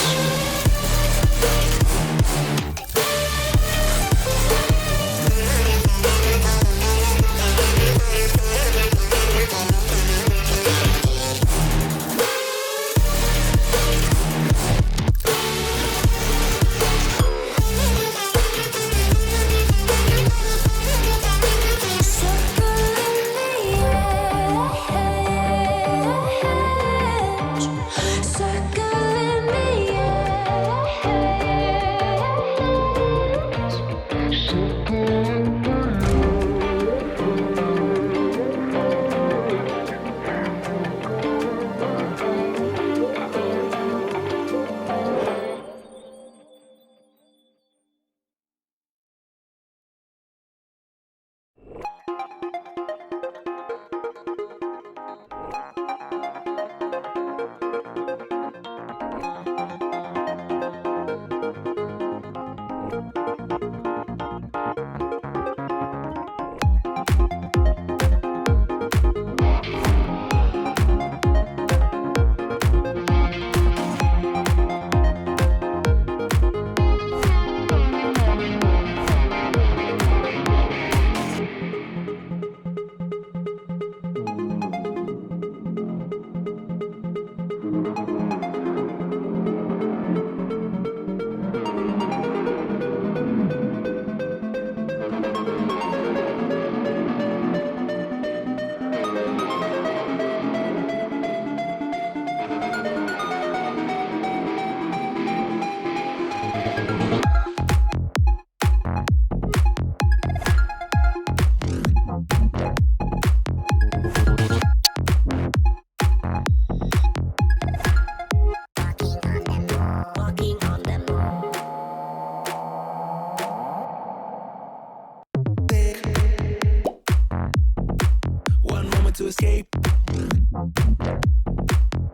[SPEAKER 1] escape.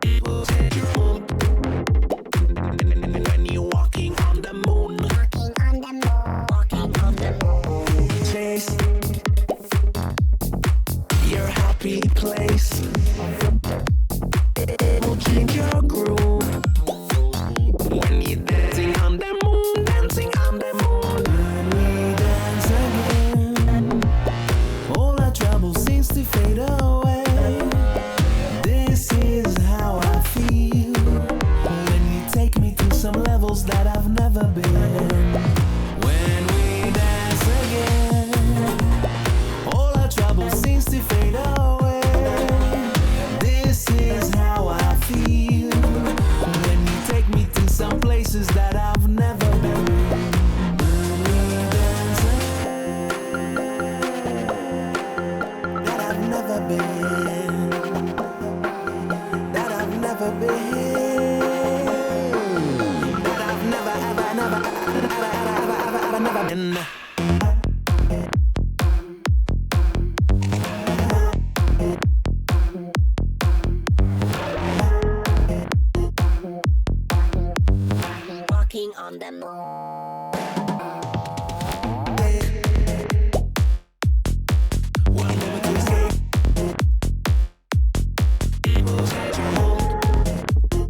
[SPEAKER 1] People take you home. And when you're walking on the moon, walking on the moon, chase your happy place. It will change your groove when you're dancing on the moon, dancing on the moon. When we dance again, all our trouble seems to fade away. This is how I feel when you take me to some levels that I've never been. When we dance again, all our trouble seems to fade away. This is how I feel when you take me to some places that I've never been. When we dance again, that I've never been, that I've never been, that I've never, ever, never, ever, never been.
[SPEAKER 8] Walking on the moon.
[SPEAKER 1] One moment to escape. People take you home.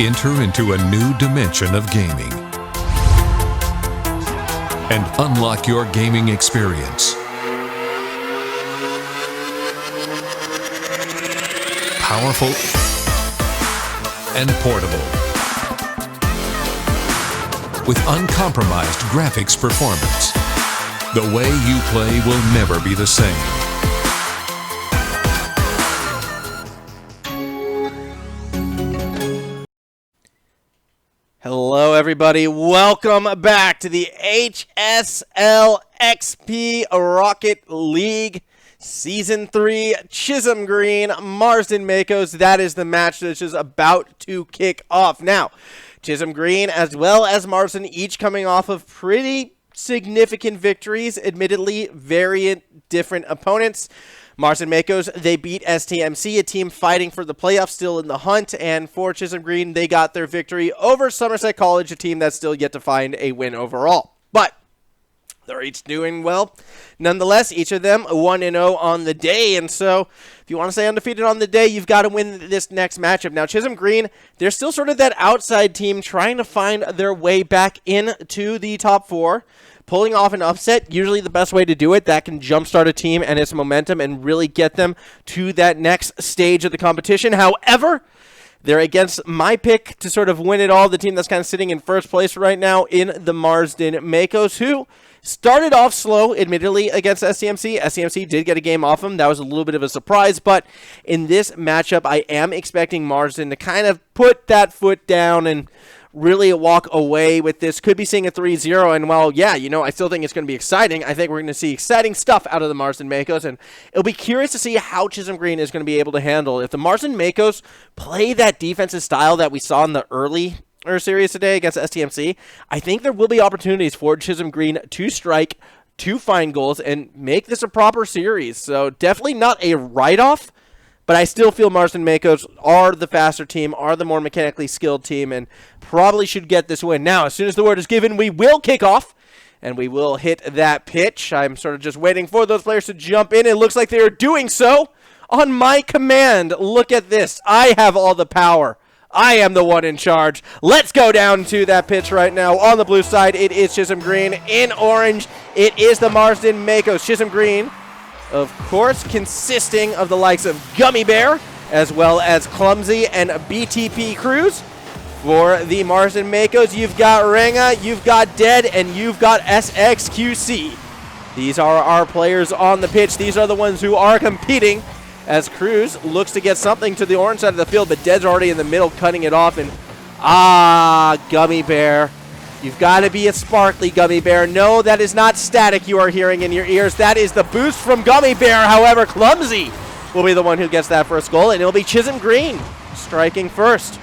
[SPEAKER 7] Enter into a new dimension of gaming and unlock your gaming experience. Powerful and portable, with uncompromised graphics performance. The way you play will never be the same.
[SPEAKER 2] Hello, everybody. Welcome back to the HSL XP Rocket League Season 3, Chisholm Green, Marsden Makos. That is the match that is about to kick off. Now, Chisholm Green as well as Marsden each coming off of pretty significant victories, admittedly very different opponents. Marsden Makos, they beat STMC, a team fighting for the playoffs, still in the hunt, and for Chisholm Green, they got their victory over Somerset College, a team that's still yet to find a win overall. But they're each doing well. Nonetheless, each of them 1-0 on the day, and so if you want to stay undefeated on the day, you've got to win this next matchup. Now, Chisholm Green, they're still sort of that outside team trying to find their way back into the top 4. Pulling off an upset, usually the best way to do it, that can jumpstart a team and its momentum and really get them to that next stage of the competition. However, they're against my pick to sort of win it all, the team that's kind of sitting in first place right now in the Marsden Makos, who started off slow, admittedly, against STMC. STMC did get a game off them. That was a little bit of a surprise, but in this matchup, I am expecting Marsden to kind of put that foot down and really walk away with this. Could be seeing a 3-0, and while, yeah, you know, I still think it's going to be exciting, I think we're going to see exciting stuff out of the Marsden Makos, and it'll be curious to see how Chisholm Green is going to be able to handle. If the Marsden Makos play that defensive style that we saw in the early series today against STMC, I think there will be opportunities for Chisholm Green to strike, to find goals, and make this a proper series. So definitely not a write-off, but I still feel Marsden Makos are the faster team, are the more mechanically skilled team, and probably should get this win. Now, as soon as the word is given, we will kick off, and we will hit that pitch. I'm sort of just waiting for those players to jump in. It looks like they are doing so on my command. Look at this. I have all the power. I am the one in charge. Let's go down to that pitch right now. On the blue side, it is Chisholm Green. In orange, it is the Marsden Makos. Chisholm Green, of course, consisting of the likes of Gummy Bear, as well as Clumsy and BTP Cruz. For the Marsden Makos, you've got Renga, you've got Dead, and you've got SXQC. These are our players on the pitch. These are the ones who are competing, as Cruz looks to get something to the orange side of the field, but Dead's already in the middle cutting it off, and Gummy Bear. You've got to be a sparkly Gummy Bear. No, that is not static you are hearing in your ears. That is the boost from Gummy Bear. However, Clumsy will be the one who gets that first goal, and it'll be Chisholm Green striking first.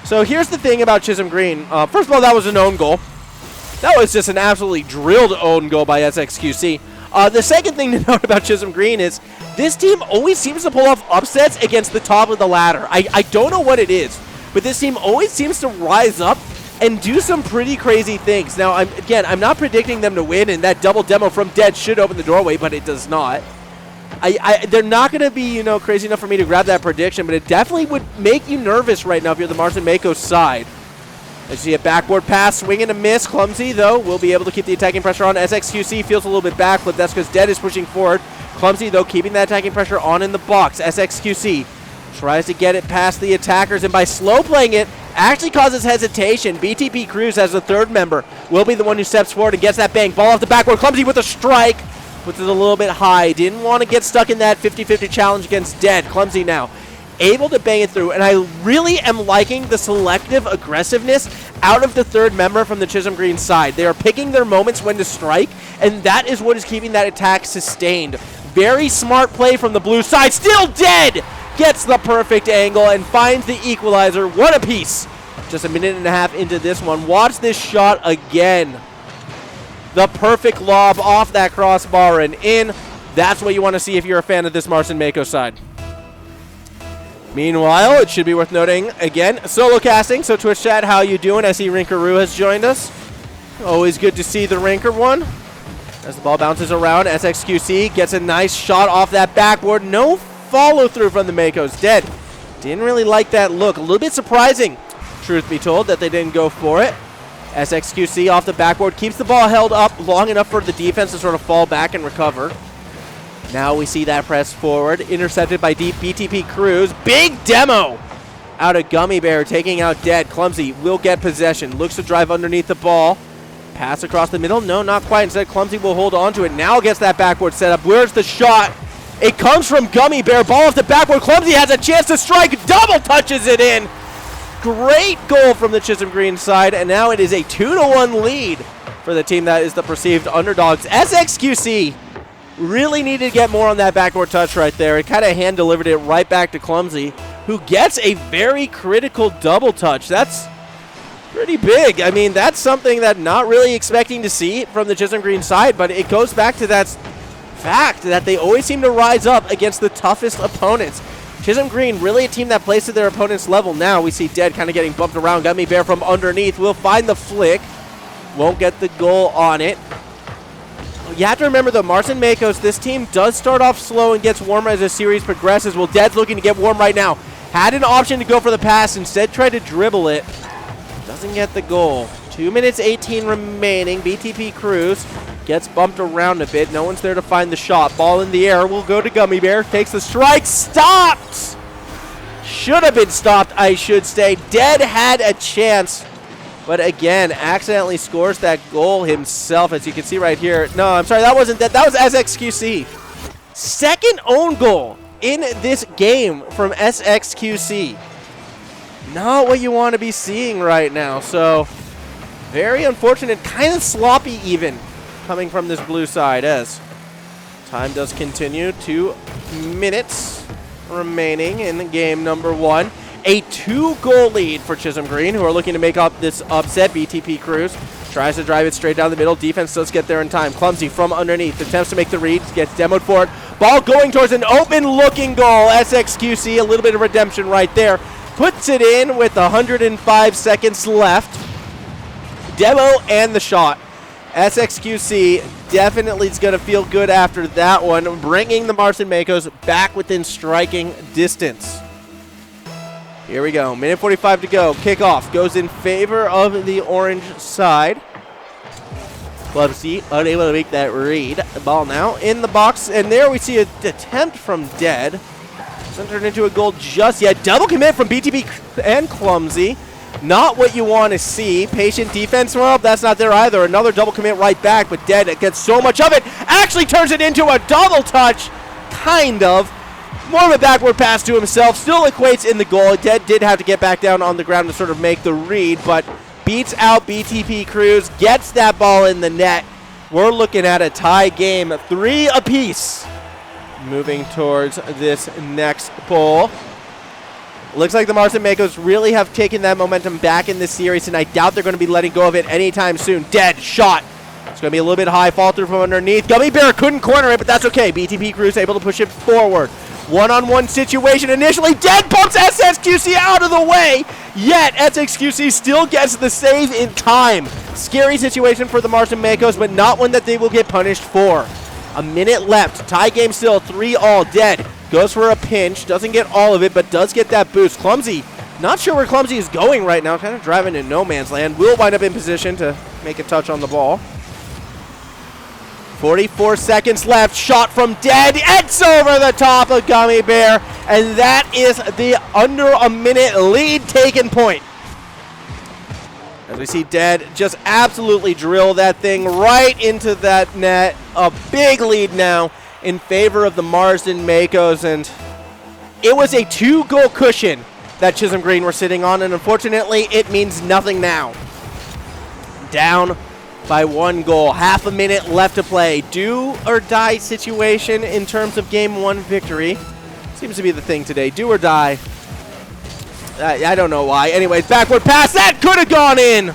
[SPEAKER 2] So here's the thing about Chisholm Green. First of all, that was an own goal. That was just an absolutely drilled own goal by SXQC. The second thing to note about Chisholm Green is this team always seems to pull off upsets against the top of the ladder. I don't know what it is, but this team always seems to rise up and do some pretty crazy things. Now, I'm not predicting them to win, and that double demo from Dead should open the doorway, but it does not. They're not going to be, crazy enough for me to grab that prediction, but it definitely would make you nervous right now if you're the Marsden Makos side. I see a backboard pass, swing and a miss. Clumsy, though, will be able to keep the attacking pressure on. SXQC feels a little bit backflip. That's because Dead is pushing forward. Clumsy, though, keeping that attacking pressure on in the box. SXQC tries to get it past the attackers, and by slow playing it, actually causes hesitation. BTP Cruz, as the third member, will be the one who steps forward and gets that bang. Ball off the backboard. Clumsy with a strike. Puts it a little bit high. Didn't want to get stuck in that 50-50 challenge against Dead. Clumsy now able to bang it through, and I really am liking the selective aggressiveness out of the third member from the Chisholm Green side. They are picking their moments when to strike, and that is what is keeping that attack sustained. Very smart play from the blue side. Still Dead! Gets the perfect angle and finds the equalizer. What a piece. Just a minute and a half into this one. Watch this shot again. The perfect lob off that crossbar and in. That's what you want to see if you're a fan of this Marsden Makos side. Meanwhile, it should be worth noting, again, solo casting. So Twitch chat, how you doing? I see Rinkaroo has joined us. Always good to see the Rinker one. As the ball bounces around, SXQC gets a nice shot off that backboard. No follow through from the Makos. Dead. Didn't really like that look. A little bit surprising truth be told, that they didn't go for it. SXQC off the backboard, keeps the ball held up long enough for the defense to sort of fall back and recover. Now we see that press forward, intercepted by BTP Cruz. Big demo out of Gummy Bear, taking out Dead. Clumsy will get possession, looks to drive underneath the ball. Pass across the middle, no, not quite. Instead, Clumsy will hold on to it. Now gets that backboard set up. Where's the shot? It comes from Gummy Bear, ball off the backboard. Clumsy has a chance to strike, double touches it in. Great goal from the Chisholm Green side, and now it is a 2-1 lead for the team that is the perceived underdogs. SXQC really needed to get more on that backboard touch right there. It kind of hand-delivered it right back to Clumsy, who gets a very critical double touch. That's pretty big. I mean, that's something that not really expecting to see from the Chisholm Green side, but it goes back to that fact that they always seem to rise up against the toughest opponents. Chisholm Green, really a team that plays to their opponent's level. Now we see Dead kind of getting bumped around. Gummy Bear from underneath will find the flick. Won't get the goal on it. You have to remember, though, Marston Makos, this team does start off slow and gets warmer as the series progresses. Well, Dead's looking to get warm right now. Had an option to go for the pass, instead tried to dribble it. Doesn't get the goal. 2 minutes 18 remaining. BTP Cruz gets bumped around a bit. No one's there to find the shot. Ball in the air will go to Gummy Bear. Takes the strike. Stopped! Should have been stopped, I should say. Dead had a chance, but again, accidentally scores that goal himself, as you can see right here. No, I'm sorry, that wasn't Dead. That was SXQC. Second own goal in this game from SXQC. Not what you want to be seeing right now. So, very unfortunate, kind of sloppy even, coming from this blue side, as time does continue. 2 minutes remaining in game number 1. A 2-goal lead for Chisholm Green, who are looking to make up this upset. BTP Cruz tries to drive it straight down the middle. Defense does get there in time. Clumsy from underneath, attempts to make the read, gets demoed for it. Ball going towards an open-looking goal. SXQC, a little bit of redemption right there. Puts it in with 105 seconds left. Demo and the shot. SXQC definitely is going to feel good after that one, bringing the Marston Makos back within striking distance. Here we go. Minute 45 to go. Kickoff goes in favor of the orange side. Clumsy unable to make that read. The ball now in the box, and there we see an attempt from Dead. Doesn't turn into a goal just yet. Double commit from BTP and Clumsy. Not what you want to see. Patient defense, well, that's not there either. Another double commit right back, but Dead gets so much of it. Actually turns it into a double touch. Kind of. More of a backward pass to himself. Still equates in the goal. Dead did have to get back down on the ground to sort of make the read, but beats out BTP Cruz. Gets that ball in the net. We're looking at a tie game. 3 apiece. Moving towards this next poll. Looks like the Marston Makos really have taken that momentum back in this series, and I doubt they're going to be letting go of it anytime soon. Dead shot. It's going to be a little bit high. Fall through from underneath. Gummy Bear couldn't corner it, but that's okay. BTP Cruz able to push it forward. One-on-one situation initially. Dead bumps SXQC out of the way, yet SXQC still gets the save in time. Scary situation for the Marston Makos, but not one that they will get punished for. A minute left. Tie game still. 3-all. Dead goes for a pinch. Doesn't get all of it, but does get that boost. Clumsy, not sure where Clumsy is going right now. Kind of driving in no man's land. Will wind up in position to make a touch on the ball. 44 seconds left. Shot from Dead. It's over the top of Gummy Bear. And that is the under a minute lead taken point. As we see Dead just absolutely drill that thing right into that net. A big lead now in favor of the Marston Makos. And it was a 2-goal cushion that Chisholm Green were sitting on. And unfortunately, it means nothing now. Down by 1 goal. Half a minute left to play. Do or die situation in terms of game 1 victory. Seems to be the thing today. Do or die. I don't know why. Anyways, backward pass. That could have gone in.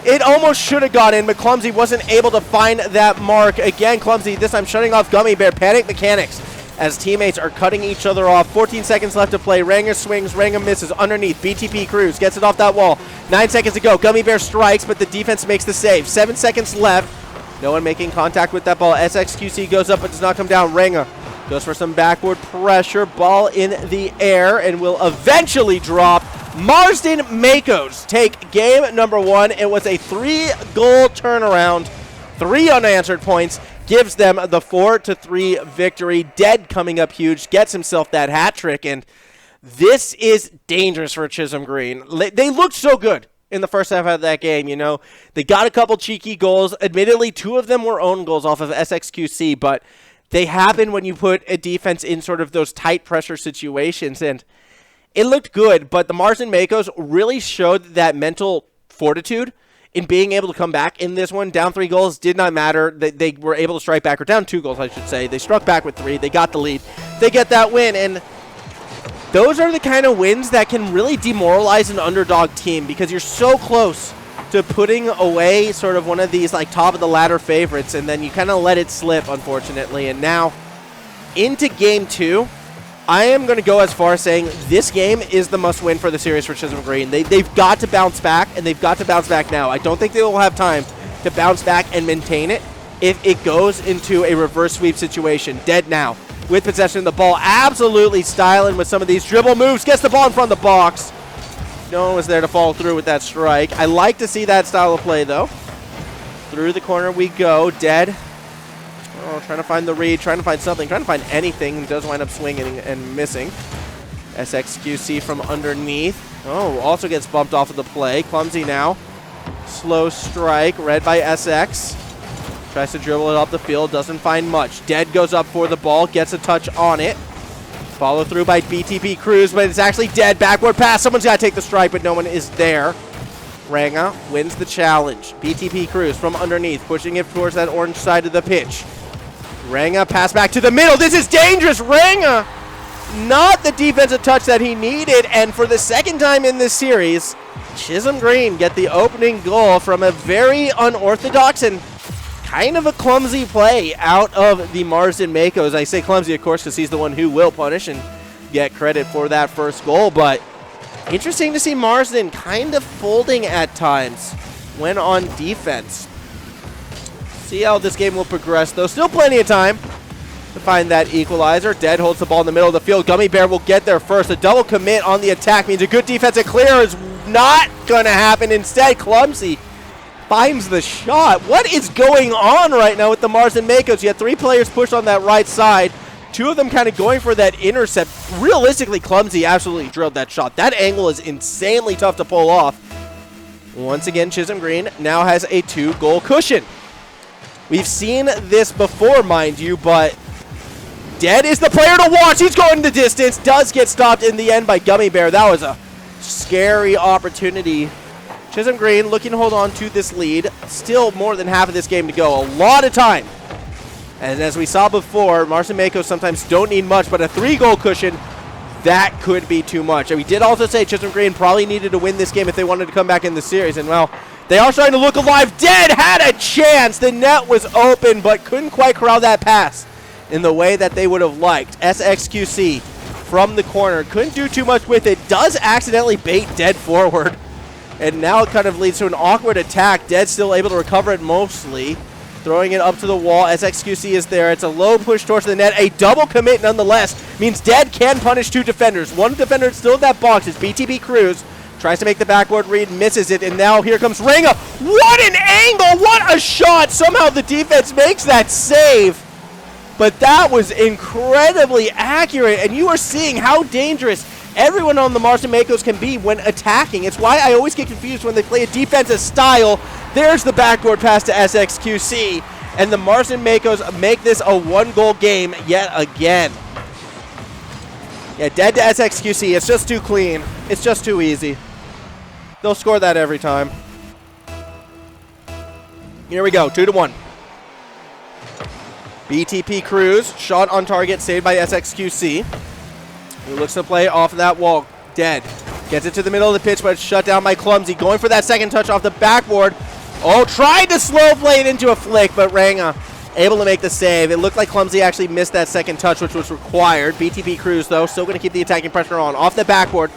[SPEAKER 2] It almost should have gone in, but Clumsy wasn't able to find that mark. Again, Clumsy, this time shutting off Gummy Bear. Panic mechanics as teammates are cutting each other off. 14 seconds left to play. Ranger swings. Ranger misses underneath. BTP Cruz gets it off that wall. 9 seconds to go. Gummy Bear strikes, but the defense makes the save. 7 seconds left. No one making contact with that ball. SXQC goes up but does not come down. Ranger goes for some backward pressure. Ball in the air and will eventually drop Marsden Makos take game number 1. It was a 3-goal turnaround, 3 unanswered points, gives them the 4-3 victory. Dead coming up huge, gets himself that hat trick, and this is dangerous for Chisholm Green. They looked so good in the first half of that game, you know. They got a couple cheeky goals. Admittedly, 2 of them were own goals off of SXQC, but they happen when you put a defense in sort of those tight pressure situations, and it looked good, but the Marsden Makos really showed that mental fortitude in being able to come back in this one. Down 3 goals did not matter. They were able to strike back, or down 2 goals, I should say. They struck back with 3. They got the lead. They get that win, and those are the kind of wins that can really demoralize an underdog team because you're so close to putting away sort of one of these like top-of-the-ladder favorites, and then you kind of let it slip, unfortunately. And now into game 2. I am going to go as far as saying this game is the must-win for the series for Chisholm Green. They've got to bounce back, and they've got to bounce back now. I don't think they will have time to bounce back and maintain it if it goes into a reverse sweep situation. Dead now with possession of the ball. Absolutely styling with some of these dribble moves. Gets the ball in front of the box. No one was there to follow through with that strike. I like to see that style of play, though. Through the corner we go. Dead. Oh, trying to find the read, trying to find something, trying to find anything. He does wind up swinging and missing. SXQC from underneath. Oh, also gets bumped off of the play. Clumsy now. Slow strike, read by SX. Tries to dribble it up the field, doesn't find much. Dead goes up for the ball, gets a touch on it. Follow through by BTP Cruz, but it's actually Dead. Backward pass, someone's got to take the strike, but no one is there. Ranga wins the challenge. BTP Cruz from underneath, pushing it towards that orange side of the pitch. Ranga pass back to the middle. This is dangerous. Ranga, not the defensive touch that he needed. And for the second time in this series, Chisholm Green get the opening goal from a very unorthodox and kind of a clumsy play out of the Marsden Makos. I say clumsy, of course, because he's the one who will punish and get credit for that first goal. But interesting to see Marsden kind of folding at times when on defense. See how this game will progress, though. Still plenty of time to find that equalizer. Dead holds the ball in the middle of the field. Gummy Bear will get there first. A double commit on the attack means a good defensive clear is not going to happen. Instead, Clumsy finds the shot. What is going on right now with the Marsden Makos? You had 3 players pushed on that right side. 2 of them kind of going for that intercept. Realistically, Clumsy absolutely drilled that shot. That angle is insanely tough to pull off. Once again, Chisholm Green now has a 2-goal cushion. We've seen this before, mind you, but Dead is the player to watch. He's going the distance. Does get stopped in the end by Gummy Bear. That was a scary opportunity. Chisholm Green looking to hold on to this lead. Still more than half of this game to go. A lot of time. And as we saw before, Marsden Makos sometimes don't need much, but a 3-goal cushion, that could be too much. And we did also say Chisholm Green probably needed to win this game if they wanted to come back in the series. And, well, they are starting to look alive. Dead had a chance. The net was open, but couldn't quite corral that pass in the way that they would have liked. SXQC from the corner. Couldn't do too much with it. Does accidentally bait Dead forward. And now it kind of leads to an awkward attack. Dead still able to recover it mostly. Throwing it up to the wall. SXQC is there. It's a low push towards the net. A double commit nonetheless. Means Dead can punish 2 defenders. 1 defender still in that box is BTB Cruz. Tries to make the backboard read, misses it, and now here comes Ranga. What an angle! What a shot! Somehow the defense makes that save. But that was incredibly accurate, and you are seeing how dangerous everyone on the Marsden Makos can be when attacking. It's why I always get confused when they play a defensive style. There's the backboard pass to SXQC, and the Marsden Makos make this a 1-goal game yet again. Yeah, Dead to SXQC. It's just too clean. It's just too easy. They'll score that every time. Here we go, 2-1. BTP Cruz, shot on target, saved by SXQC. He looks to play off of that wall. Dead. Gets it to the middle of the pitch, but it's shut down by Clumsy. Going for that second touch off the backboard. Oh, tried to slow play it into a flick, but Ranga able to make the save. It looked like Clumsy actually missed that second touch, which was required. BTP Cruz, though, still going to keep the attacking pressure on. Off the backboard.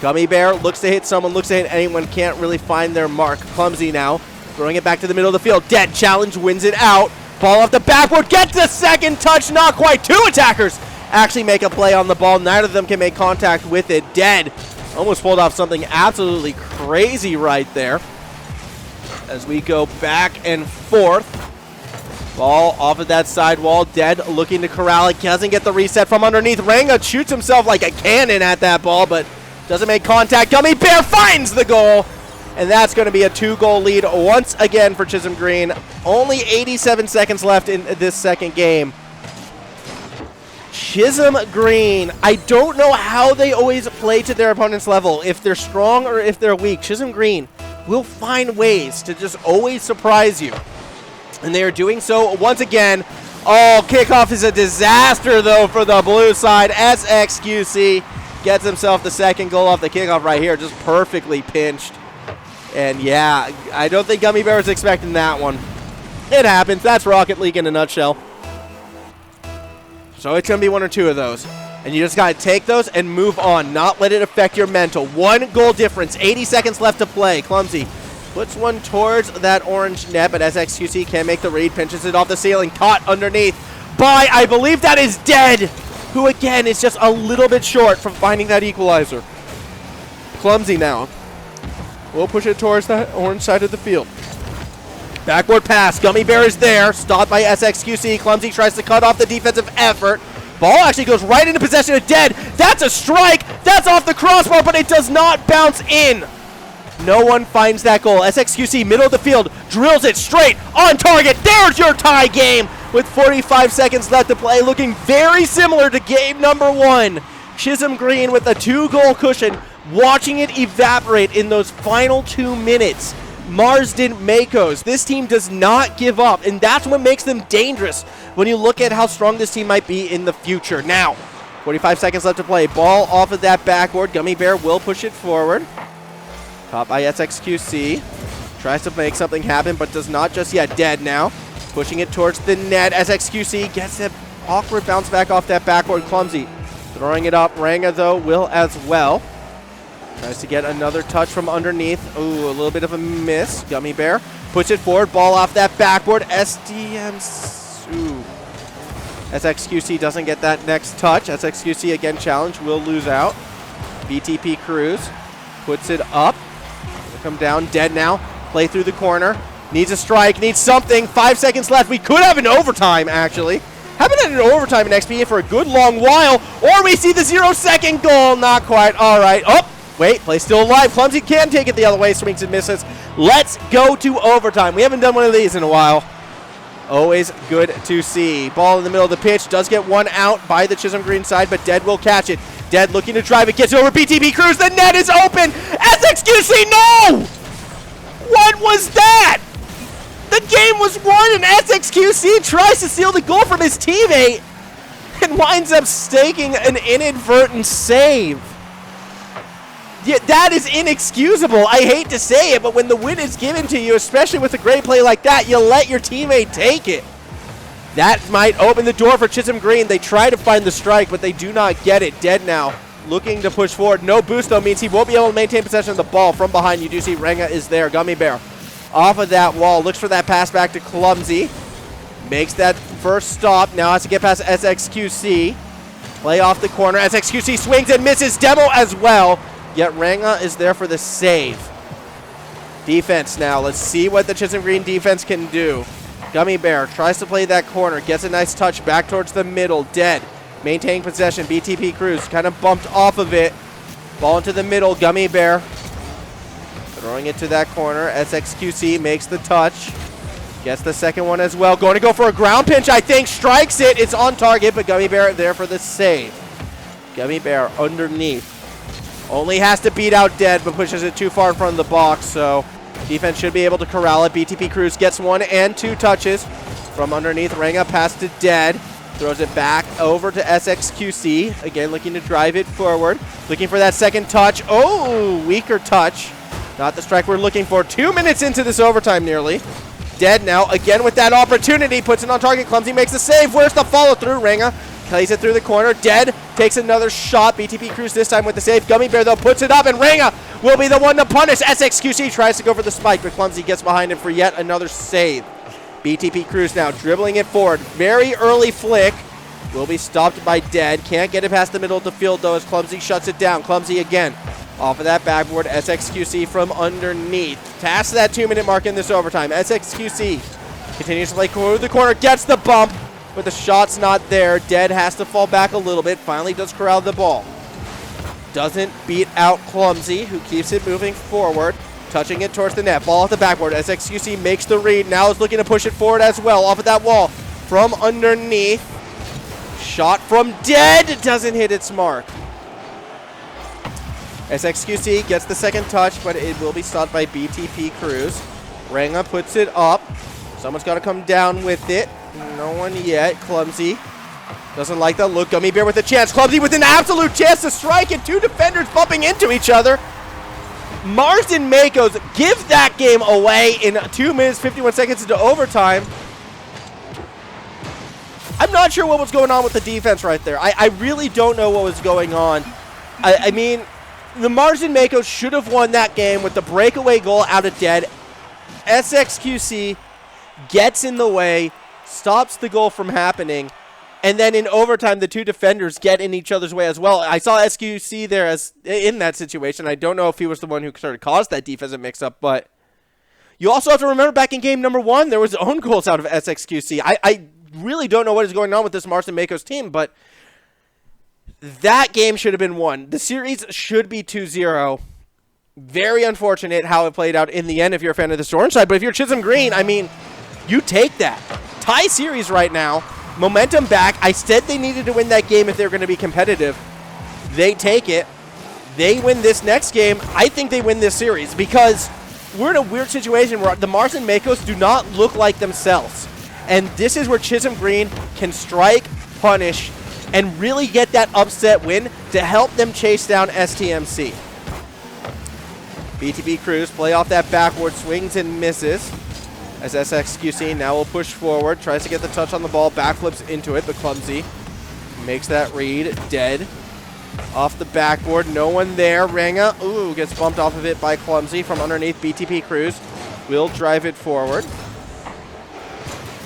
[SPEAKER 2] Gummy Bear looks to hit someone, looks to hit anyone. Can't really find their mark. Clumsy now. Throwing it back to the middle of the field. Dead challenge, wins it out. Ball off the backboard. Gets the second touch. Not quite. 2 attackers actually make a play on the ball. Neither of them can make contact with it. Dead Almost pulled off something absolutely crazy right there. As we go back and forth. Ball off of that side wall. Dead looking to corral it. Doesn't get the reset from underneath. Ranga shoots himself like a cannon at that ball, but doesn't make contact. Gummy Bear finds the goal. And that's going to be a 2-goal lead once again for Chisholm Green. Only 87 seconds left in this second game. Chisholm Green, I don't know how they always play to their opponent's level, if they're strong or if they're weak. Chisholm Green will find ways to just always surprise you. And they are doing so once again. Oh, kickoff is a disaster, though, for the blue side. SXQC gets himself the second goal off the kickoff right here, just perfectly pinched. And yeah, I don't think Gummy Bear was expecting that one. It happens. That's Rocket League in a nutshell. So it's going to be one or two of those. And you just got to take those and move on. Not let it affect your mental. 1 goal difference. 80 seconds left to play. Clumsy puts one towards that orange net, but SXQC can't make the read. Pinches it off the ceiling. Caught underneath by, I believe that is Dead, who again is just a little bit short from finding that equalizer. Clumsy now. We'll push it towards the orange side of the field. Backward pass. Gummy Bear is there. Stopped by SXQC. Clumsy tries to cut off the defensive effort. Ball actually goes right into possession of Dead. That's a strike. That's off the crossbar, but it does not bounce in. No one finds that goal. SXQC, middle of the field, drills it straight on target. There's your tie game with 45 seconds left to play. Looking very similar to game number 1. Chisholm Green with a 2-goal cushion. Watching it evaporate in those final 2 minutes. Marsden Makos. This team does not give up, and that's what makes them dangerous when you look at how strong this team might be in the future. Now, 45 seconds left to play. Ball off of that backboard. Gummy Bear will push it forward. Caught by SXQC. Tries to make something happen, but does not just yet. Dead now. Pushing it towards the net. SXQC gets an awkward bounce back off that backboard. Clumsy throwing it up. Ranga, though, will as well. Tries to get another touch from underneath. Ooh, a little bit of a miss. Gummy Bear puts it forward. Ball off that backboard. SXQC doesn't get that next touch. SXQC again challenged. Will lose out. BTP Cruz puts it up. Come down. Dead now. Play through the corner. Needs a strike. Needs something. 5 seconds left. We could have an overtime, actually. Haven't had an overtime in XP for a good long while. Or we see the 0-second goal. Not quite. All right. Oh. Wait, play still alive. Clumsy can take it the other way. Swings and misses. Let's go to overtime. We haven't done one of these in a while. Always good to see. Ball in the middle of the pitch. Does get one out by the Chisholm Green side, but Dead will catch it. Dead looking to drive it. Gets over BTB Cruz. The net is open. SXQC, no! What was that? The game was won, and SXQC tries to steal the goal from his teammate and winds up staking an inadvertent save. Yeah, that is inexcusable. I hate to say it, but when the win is given to you, especially with a great play like that, you let your teammate take it. That might open the door for Chisholm Green. They try to find the strike, but they do not get it. Dead now, looking to push forward. No boost, though, means he won't be able to maintain possession of the ball. From behind, you do see Ranga is there. Gummy Bear off of that wall. Looks for that pass back to Clumsy. Makes that first stop. Now has to get past SXQC. Play off the corner. SXQC swings and misses. Demo as well. Yet Ranga is there for the save. Defense now. Let's see what the Chisholm Green defense can do. Gummy Bear tries to play that corner. Gets a nice touch back towards the middle. Dead. Maintaining possession. BTP Cruz kind of bumped off of it. Ball into the middle. Gummy Bear throwing it to that corner. SXQC makes the touch. Gets the second one as well. Going to go for a ground pinch, I think. Strikes it. It's on target, but Gummy Bear there for the save. Gummy Bear underneath. Only has to beat out Dead, but pushes it too far in front of the box, so defense should be able to corral it. BTP Cruz gets 1 and 2 touches from underneath. Ranga pass to Dead. Throws it back over to SXQC. Again, looking to drive it forward. Looking for that second touch. Oh, weaker touch. Not the strike we're looking for. 2 minutes into this overtime nearly. Dead now, again with that opportunity. Puts it on target. Clumsy makes the save. Where's the follow through? Ranga plays it through the corner. Dead takes another shot. BTP Cruz this time with the save. Gummy Bear, though, puts it up, and Ranga will be the one to punish. SXQC tries to go for the spike, but Clumsy gets behind him for yet another save. BTP Cruz now dribbling it forward. Very early flick. Will be stopped by Dead. Can't get it past the middle of the field, though, as Clumsy shuts it down. Clumsy again Off of that backboard, SXQC from underneath. Past that 2-minute mark in this overtime. SXQC continues to play through the corner, gets the bump, but the shot's not there. Dead has to fall back a little bit. Finally does corral the ball. Doesn't beat out Clumsy, who keeps it moving forward, touching it towards the net. Ball off the backboard. SXQC makes the read. Now is looking to push it forward as well. Off of that wall from underneath. Shot from Dead. Doesn't hit its mark. SXQC gets the second touch, but it will be stopped by BTP Cruz. Ranga puts it up. Someone's got to come down with it. No one yet. Clumsy doesn't like the look. Gummy Bear with a chance. Clumsy with an absolute chance to strike, and two defenders bumping into each other. Marsden Makos give that game away in 2 minutes, 51 seconds into overtime. I'm not sure what was going on with the defense right there. I really don't know what was going on. I mean, the Marsden Makos should have won that game with the breakaway goal out of Dead. SXQC gets in the way, stops the goal from happening, and then in overtime, the two defenders get in each other's way as well. I saw SQC there as in that situation. I don't know if he was the one who sort of caused that defensive mix-up, but you also have to remember back in game number 1, there was own goals out of SXQC. I really don't know what is going on with this Marsden Makos team, but that game should have been won. The series should be 2-0. Very unfortunate how it played out in the end if you're a fan of the Orange side, but if you're Chisholm Green, I mean, you take that. Tie series right now. Momentum back. I said they needed to win that game if they're going to be competitive. They take it. They win this next game. I think they win this series because we're in a weird situation where the Marsden Makos do not look like themselves. And this is where Chisholm Green can strike, punish, and really get that upset win to help them chase down STMC. BTB Cruz play off that backward, swings and misses. As SXQC now will push forward, tries to get the touch on the ball, backflips into it, but Clumsy makes that read. Dead. Off the backboard, no one there. Ranga, ooh, gets bumped off of it by Clumsy from underneath. BTP Cruz will drive it forward.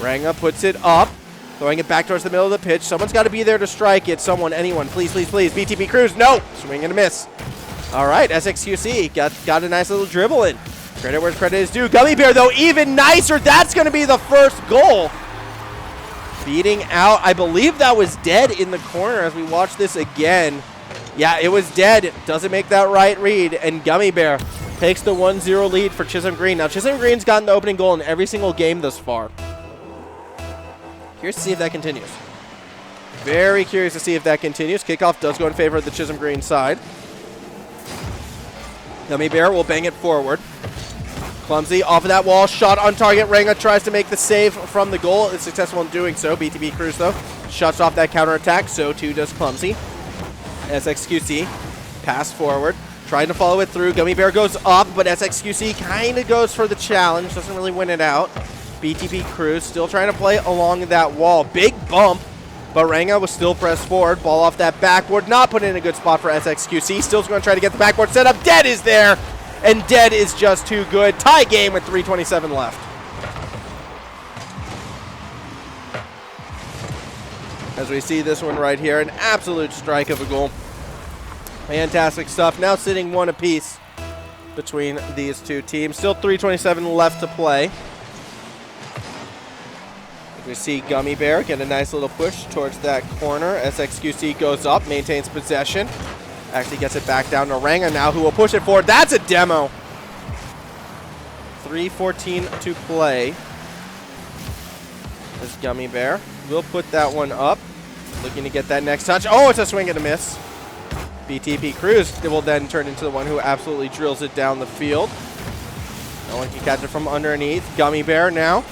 [SPEAKER 2] Ranga puts it up, throwing it back towards the middle of the pitch. Someone's got to be there to strike it. Someone, anyone, please, please, please. BTP Cruz, no! Swing and a miss. All right, SXQC got a nice little dribble in. Credit where credit is due. Gummy Bear, though, even nicer. That's going to be the first goal. Beating out, I believe that was Dead in the corner as we watch this again. Yeah, it was Dead. Doesn't make that right read. And Gummy Bear takes the 1-0 lead for Chisholm Green. Now, Chisholm Green's gotten the opening goal in every single game thus far. Curious to see if that continues. Very curious to see if that continues. Kickoff does go in favor of the Chisholm Green side. Gummy Bear will bang it forward. Clumsy off of that wall, shot on target. Ranga tries to make the save from the goal. Is successful in doing so. BTB Cruz, though, shuts off that counterattack. So, too, does Clumsy. SXQC pass forward, trying to follow it through. Gummy Bear goes up, but SXQC kind of goes for the challenge. Doesn't really win it out. BTB Cruz still trying to play along that wall. Big bump, but Ranga was still pressed forward. Ball off that backboard. Not put in a good spot for SXQC. Still going to try to get the backboard set up. Dead is there. And Dead is just too good. Tie game with 3:27 left. As we see this one right here, an absolute strike of a goal. Fantastic stuff. Now sitting one apiece between these two teams. Still 3:27 left to play. We see Gummy Bear get a nice little push towards that corner. SXQC goes up, maintains possession. Actually gets it back down to Ranga now, who will push it forward. That's a demo. 3:14 to play. This Gummy Bear will put that one up. Looking to get that next touch. Oh, it's a swing and a miss. BTP Cruz will then turn into the one who absolutely drills it down the field. No one can catch it from underneath. Gummy Bear now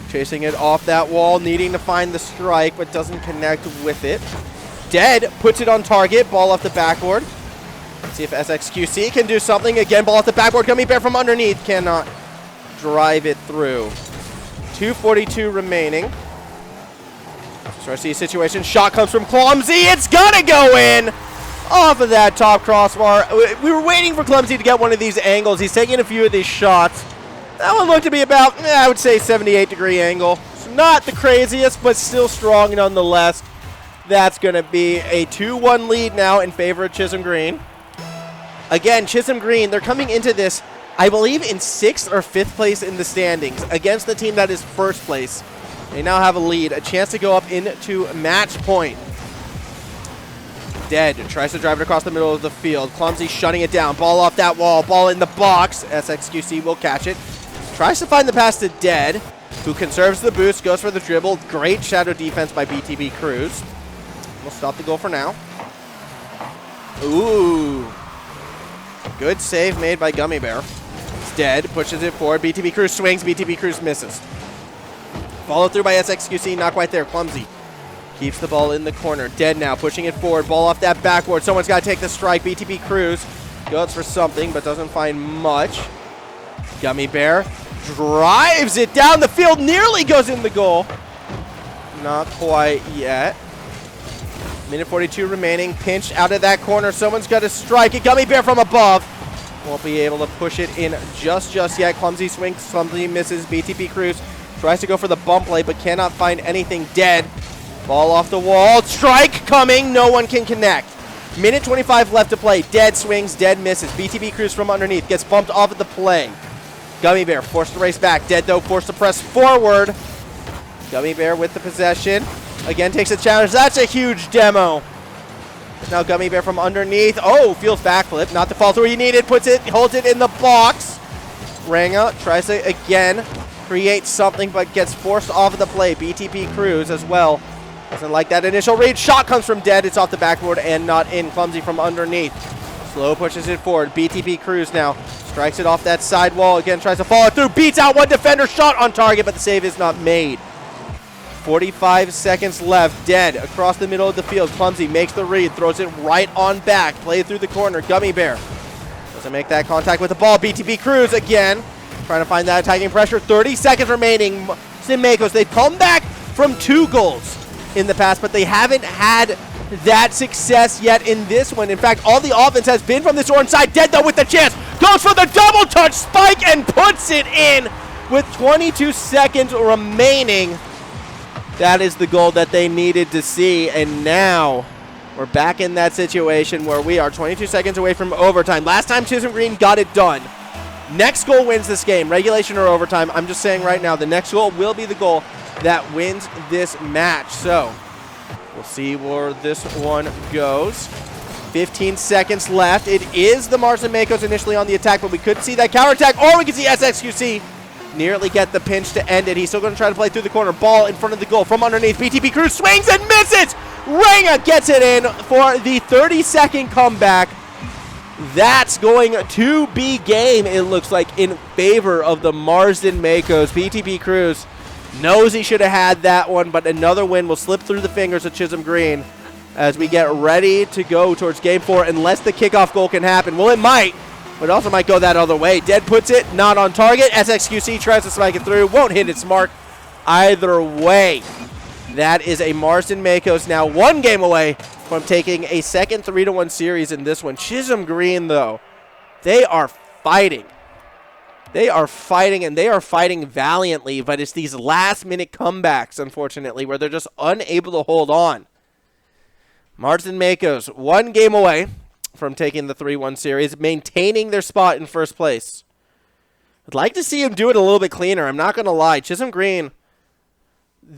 [SPEAKER 2] chasing it off that wall, needing to find the strike, but doesn't connect with it. Dead puts it on target. Ball off the backboard. Let's see if SXQC can do something. Again, ball off the backboard. Gummy Bear from underneath cannot drive it through. 2:42 remaining. So I see a situation. Shot comes from Clumsy. It's gonna go in off of that top crossbar. We were waiting for Clumsy to get one of these angles. He's taking a few of these shots. That one looked to be about, I would say, 78-degree angle. So not the craziest, but still strong nonetheless. That's going to be a 2-1 lead now in favor of Chisholm Green. Again, Chisholm Green, they're coming into this, I believe, in 6th or 5th place in the standings against the team that is 1st place. They now have a lead, a chance to go up into match point. Dead tries to drive it across the middle of the field. Clumsy shutting it down. Ball off that wall. Ball in the box. SXQC will catch it. Tries to find the pass to Dead, who conserves the boost, goes for the dribble. Great shadow defense by BTB Cruz. We'll stop the goal for now. Ooh. Good save made by Gummy Bear. It's Dead, pushes it forward. BTB Cruz swings. BTB Cruz misses. Followed through by SXQC, not quite there. Clumsy keeps the ball in the corner. Dead now, pushing it forward. Ball off that backboard. Someone's got to take the strike. BTB Cruz goes for something, but doesn't find much. Gummy Bear drives it down the field. Nearly goes in the goal. Not quite yet. Minute 42 remaining. Pinch out of that corner. Someone's got to strike it. Gummy Bear from above. Won't be able to push it in just yet. Clumsy swings. Clumsy misses. BTB Cruz tries to go for the bump play, but cannot find anything. Dead. Ball off the wall. Strike coming. No one can connect. Minute 25 left to play. Dead swings. Dead misses. BTB Cruz from underneath. Gets bumped off of the play. Gummy Bear forced to race back. Dead, though, forced to press forward. Gummy Bear with the possession. Again, takes a challenge. That's a huge demo. Now Gummy Bear from underneath. Oh, feels backflip. Not the fall through he needed. Puts it, holds it in the box. Ranga tries to, again, create something, but gets forced off of the play. BTB Cruz as well. Doesn't like that initial read. Shot comes from Dead. It's off the backboard and not in. Clumsy from underneath. Slow pushes it forward. BTB Cruz now strikes it off that side wall. Again, tries to follow through. Beats out one defender. Shot on target, but the save is not made. 45 seconds left. Dead across the middle of the field. Clumsy makes the read. Throws it right on back. Play through the corner. Gummy Bear doesn't make that contact with the ball. BTB Cruz again trying to find that attacking pressure. 30 seconds remaining. Simakos, they've come back from 2 goals in the past, but they haven't had that success yet in this one. In fact, all the offense has been from this orange side. Dead, though, with the chance. Goes for the double touch spike and puts it in with 22 seconds remaining. That is the goal that they needed to see, and now we're back in that situation where we are 22 seconds away from overtime. Last time Chisholm Green got it done. Next goal wins this game, regulation or overtime. I'm just saying right now, the next goal will be the goal that wins this match. So we'll see where this one goes. 15 seconds left. It is the Marsden Makos initially on the attack, but we could see that counterattack, or we could see SXQC nearly get the pinch to end it. He's still going to try to play through the corner. Ball in front of the goal from underneath. BTB Cruz swings and misses. Ranga gets it in for the 30-second comeback. That's going to be game, it looks like, in favor of the Marsden Makos. BTB Cruz knows he should have had that one, but another win will slip through the fingers of Chisholm Green as we get ready to go towards Game 4, unless the kickoff goal can happen. Well, it might, but it also might go that other way. Dead puts it, not on target. SXQC tries to spike it through, won't hit its mark either way. That is a Marsden Makos now 1 game away from taking a second 3-1 series in this one. Chisholm Green, though, they are fighting. They are fighting, and they are fighting valiantly, but it's these last-minute comebacks, unfortunately, where they're just unable to hold on. Marsden Makos 1 game away from taking the 3-1 series, maintaining their spot in first place. I'd like to see him do it a little bit cleaner. I'm not going to lie. Chisholm Green,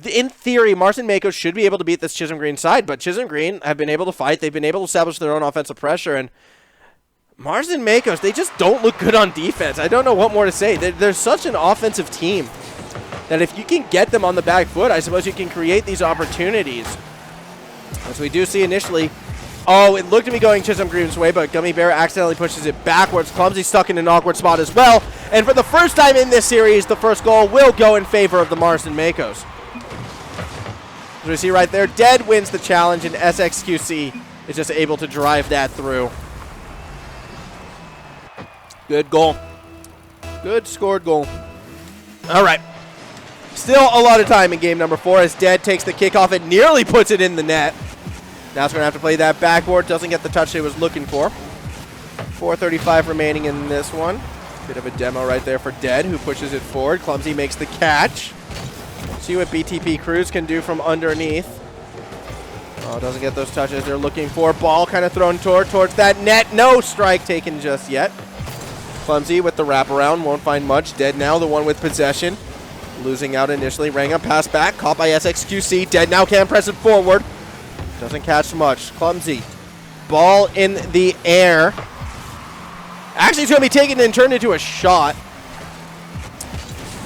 [SPEAKER 2] in theory, Marsden Makos should be able to beat this Chisholm Green side, but Chisholm Green have been able to fight. They've been able to establish their own offensive pressure, and Marsden Makos, they just don't look good on defense. I don't know what more to say. They're such an offensive team that if you can get them on the back foot, I suppose you can create these opportunities. As we do see initially, oh, it looked to be going Chisholm Green's way, but Gummy Bear accidentally pushes it backwards. Clumsy stuck in an awkward spot as well. And for the first time in this series, the first goal will go in favor of the Marsden Makos. As we see right there, Dead wins the challenge, and SXQC is just able to drive that through. Good goal. Good scored goal. All right. Still a lot of time in game number 4 as Dead takes the kickoff and nearly puts it in the net. Now it's going to have to play that backboard. Doesn't get the touch he was looking for. 4:35 remaining in this one. Bit of a demo right there for Dead, who pushes it forward. Clumsy makes the catch. See what BTB Cruz can do from underneath. Oh, doesn't get those touches they're looking for. Ball kind of thrown towards that net. No strike taken just yet. Clumsy with the wraparound. Won't find much. Dead now, the one with possession. Losing out initially. Ranga pass back. Caught by SXQC. Dead now can't press it forward. Doesn't catch much. Clumsy. Ball in the air. Actually, it's going to be taken and turned into a shot.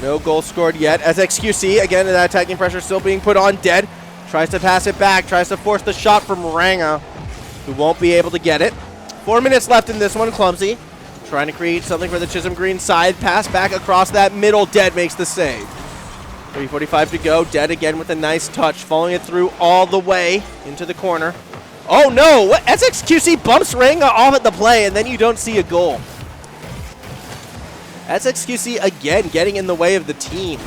[SPEAKER 2] No goal scored yet. SXQC, again, that attacking pressure still being put on. Dead. Tries to pass it back. Tries to force the shot from Ranga, who won't be able to get it. 4 minutes left in this one. Clumsy trying to create something for the Chisholm Green side. Pass back across that middle. Dead makes the save. 3:45 to go. Dead again with a nice touch. Following it through all the way into the corner. Oh, no. What? SXQC bumps Ranga off at the play, and then you don't see a goal. SXQC again getting in the way of the team.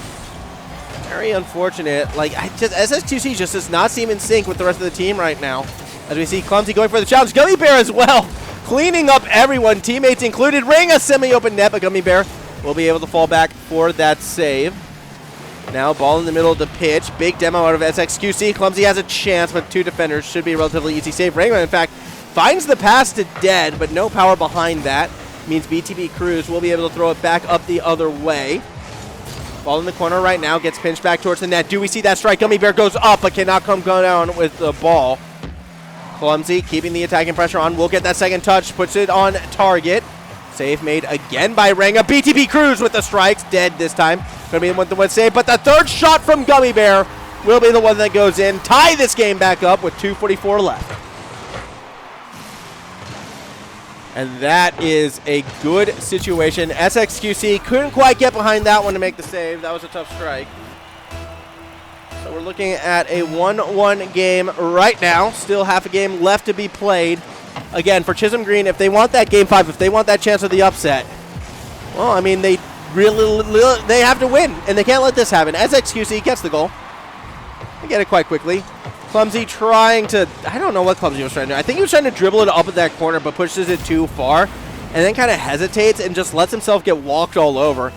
[SPEAKER 2] Very unfortunate. Like, SXQC just does not seem in sync with the rest of the team right now. As we see Clumsy going for the challenge. Gummy Bear as well. Cleaning up everyone, teammates included. Ring a semi-open net, but Gummy Bear will be able to fall back for that save. Now ball in the middle of the pitch. Big demo out of SXQC. Clumsy has a chance, but two defenders. Should be a relatively easy save. Ringo, in fact, finds the pass to Dead, but no power behind that. Means BTB Cruz will be able to throw it back up the other way. Ball in the corner right now. Gets pinched back towards the net. Do we see that strike? Gummy Bear goes up, but cannot go down with the ball. Clumsy keeping the attacking pressure on. Will get that second touch. Puts it on target. Save made again by Ranga. BTB Cruz with the strikes. Dead this time. Going to be the one save. But the third shot from Gummy Bear will be the one that goes in. Tie this game back up with 2:44 left. And that is a good situation. SXQC couldn't quite get behind that one to make the save. That was a tough strike. So we're looking at a 1-1 game right now. Still half a game left to be played. Again, for Chisholm Green, if they want that game 5, if they want that chance of the upset, well, I mean, they have to win, and they can't let this happen. SXQC gets the goal. They get it quite quickly. Clumsy trying to, I don't know what Clumsy was trying to do. I think he was trying to dribble it up at that corner, but pushes it too far, and then kind of hesitates and just lets himself get walked all over.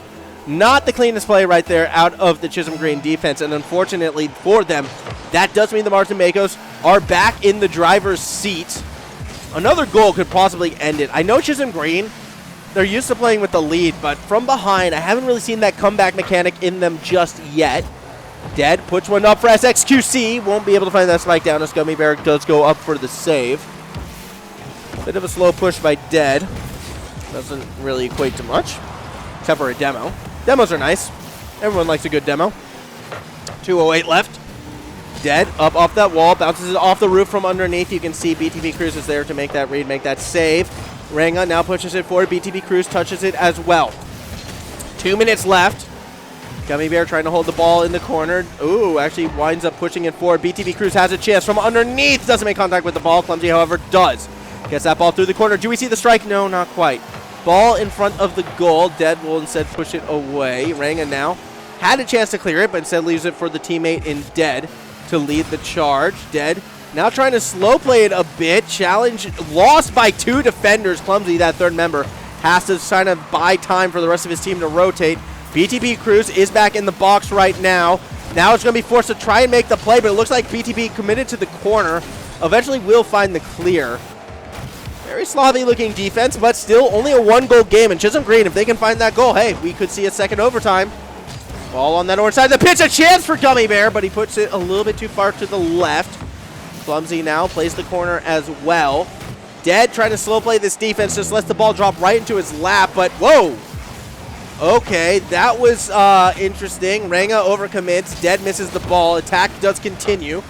[SPEAKER 2] Not the cleanest play right there out of the Chisholm Green defense, and unfortunately for them, that does mean the Martin Makos are back in the driver's seat. Another goal could possibly end it. I know Chisholm Green, they're used to playing with the lead, but from behind, I haven't really seen that comeback mechanic in them just yet. Dead puts one up for SXQC. Won't be able to find that spike down as Gummy Bear does go up for the save. Bit of a slow push by Dead. Doesn't really equate to much, except for a demo. Demos are nice. Everyone likes a good demo. 2:08 left. Dead up off that wall. Bounces it off the roof from underneath. You can see BTB Cruz is there to make that read, make that save. Ranga now pushes it forward. BTB Cruz touches it as well. 2 minutes left. Gummy Bear trying to hold the ball in the corner. Ooh, actually winds up pushing it forward. BTB Cruz has a chance from underneath. Doesn't make contact with the ball. Clumsy, however, does. Gets that ball through the corner. Do we see the strike? No, not quite. Ball in front of the goal. Dead will instead push it away. Ranga now had a chance to clear it, but instead leaves it for the teammate in Dead to lead the charge. Dead now trying to slow play it a bit. Challenge lost by two defenders. Clumsy, that third member, has to kind of buy time for the rest of his team to rotate. BTB Cruz is back in the box right now. Now it's going to be forced to try and make the play, but it looks like BTB committed to the corner. Eventually will find the clear. Very sloppy looking defense, but still only a 1-goal game. And Chisholm Green, if they can find that goal, hey, we could see a second overtime. Ball on that orange side of the pitch, a chance for Gummy Bear, but he puts it a little bit too far to the left. Clumsy now plays the corner as well. Dead trying to slow play this defense, just lets the ball drop right into his lap, but whoa! Okay, that was interesting. Ranga overcommits. Dead misses the ball. Attack does continue.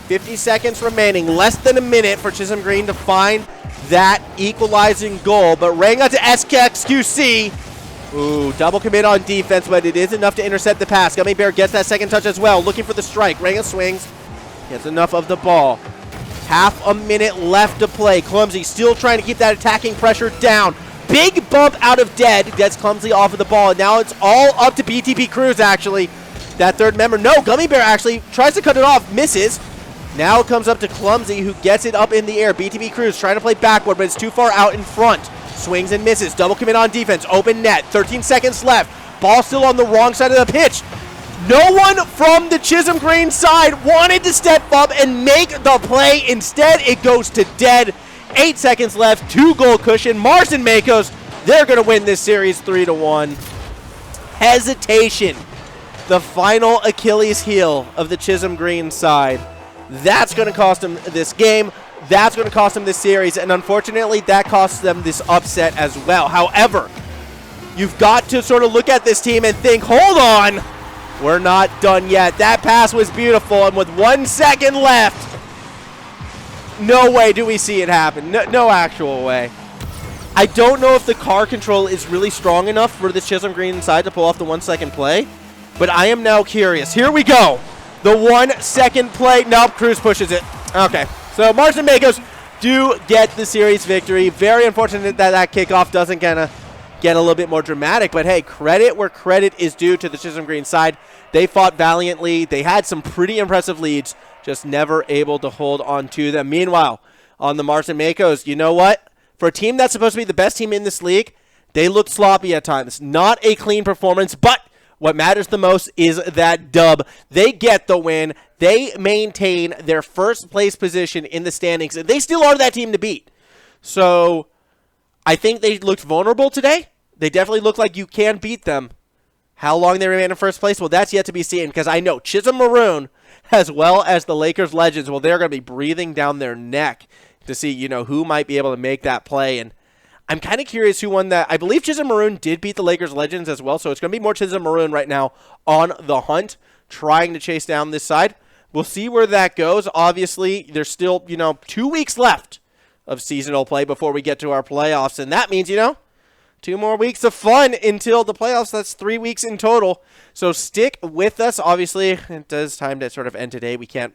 [SPEAKER 2] 50 seconds remaining. Less than a minute for Chisholm Green to find that equalizing goal. But Ranga to SXQC. Ooh, double commit on defense, but it is enough to intercept the pass. Gummy Bear gets that second touch as well. Looking for the strike. Ranga swings. Gets enough of the ball. Half a minute left to play. Clumsy still trying to keep that attacking pressure down. Big bump out of Dead. Gets Clumsy off of the ball. And now it's all up to BTB Cruz, actually. That third member. No, Gummy Bear actually tries to cut it off. Misses. Now it comes up to Clumsy, who gets it up in the air. BTB Cruz trying to play backward, but it's too far out in front. Swings and misses. Double commit on defense. Open net. 13 seconds left. Ball still on the wrong side of the pitch. No one from the Chisholm Green side wanted to step up and make the play. Instead, it goes to dead. 8 seconds left, 2-goal cushion. Marsden Makos, they're going to win this series 3-1. Hesitation, the final Achilles heel of the Chisholm Green side. That's going to cost them this game. That's going to cost them this series. And unfortunately, that costs them this upset as well. However, you've got to sort of look at this team and think, hold on, we're not done yet. That pass was beautiful, and with 1 second left, no way do we see it happen. No actual way. I don't know if the car control is really strong enough for the Chisholm Green side to pull off the 1 second play, but I am now curious. Here we go. The 1 second play. Nope, Cruz pushes it. Okay, so Marsden Makos do get the series victory. Very unfortunate that that kickoff doesn't get a little bit more dramatic, but hey, credit where credit is due to the Chisholm Green side. They fought valiantly. They had some pretty impressive leads, just never able to hold on to them. Meanwhile, on the Marsden Makos, you know what? For a team that's supposed to be the best team in this league, they looked sloppy at times. Not a clean performance, but what matters the most is that dub. They get the win. They maintain their first place position in the standings, and they still are that team to beat. So I think they looked vulnerable today. They definitely look like you can beat them. How long they remain in first place? Well, that's yet to be seen, because I know Chisholm Maroon, as well as the Lakers Legends, well, they're going to be breathing down their neck to see, you know, who might be able to make that play. And I'm kind of curious who won that. I believe Chisholm Maroon did beat the Lakers Legends as well, so it's going to be more Chisholm Maroon right now on the hunt, trying to chase down this side. We'll see where that goes. Obviously, there's still, 2 weeks left of seasonal play before we get to our playoffs, and that means, 2 more weeks of fun until the playoffs. That's 3 weeks in total. So stick with us. Obviously, it does time to sort of end today. We can't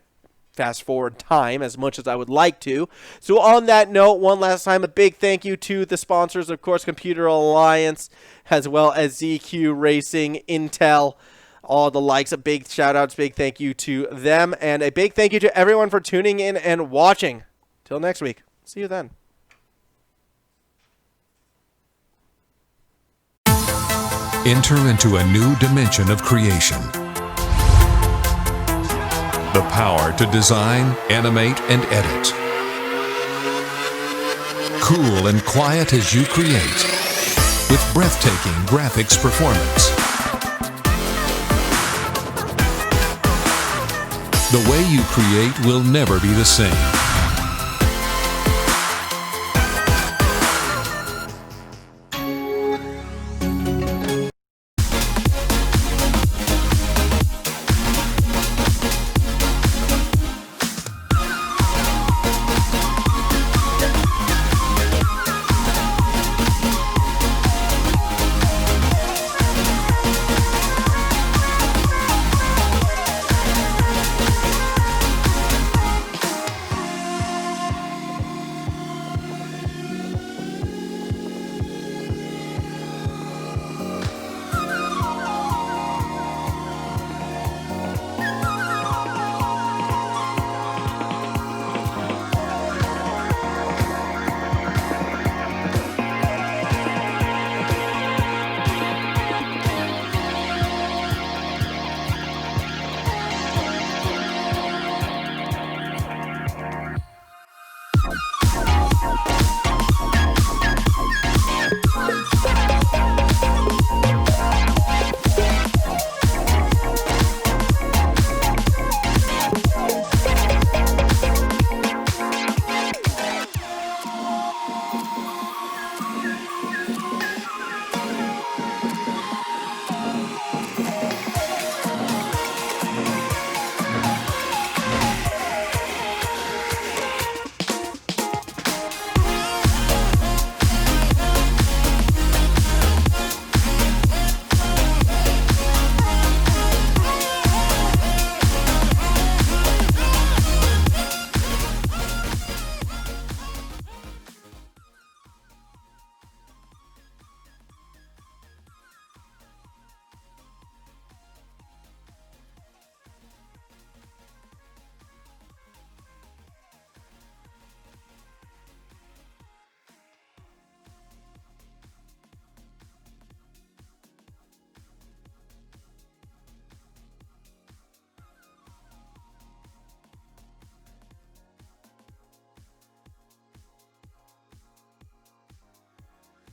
[SPEAKER 2] fast forward time as much as I would like to. So on that note, one last time, a big thank you to the sponsors, of course, Computer Alliance, as well as ZQ Racing, Intel, all the likes. A big shout out, big thank you to them. And a big thank you to everyone for tuning in and watching. Till next week. See you then.
[SPEAKER 7] Enter into a new dimension of creation. The power to design, animate, and edit. Cool and quiet as you create, with breathtaking graphics performance. The way you create will never be the same.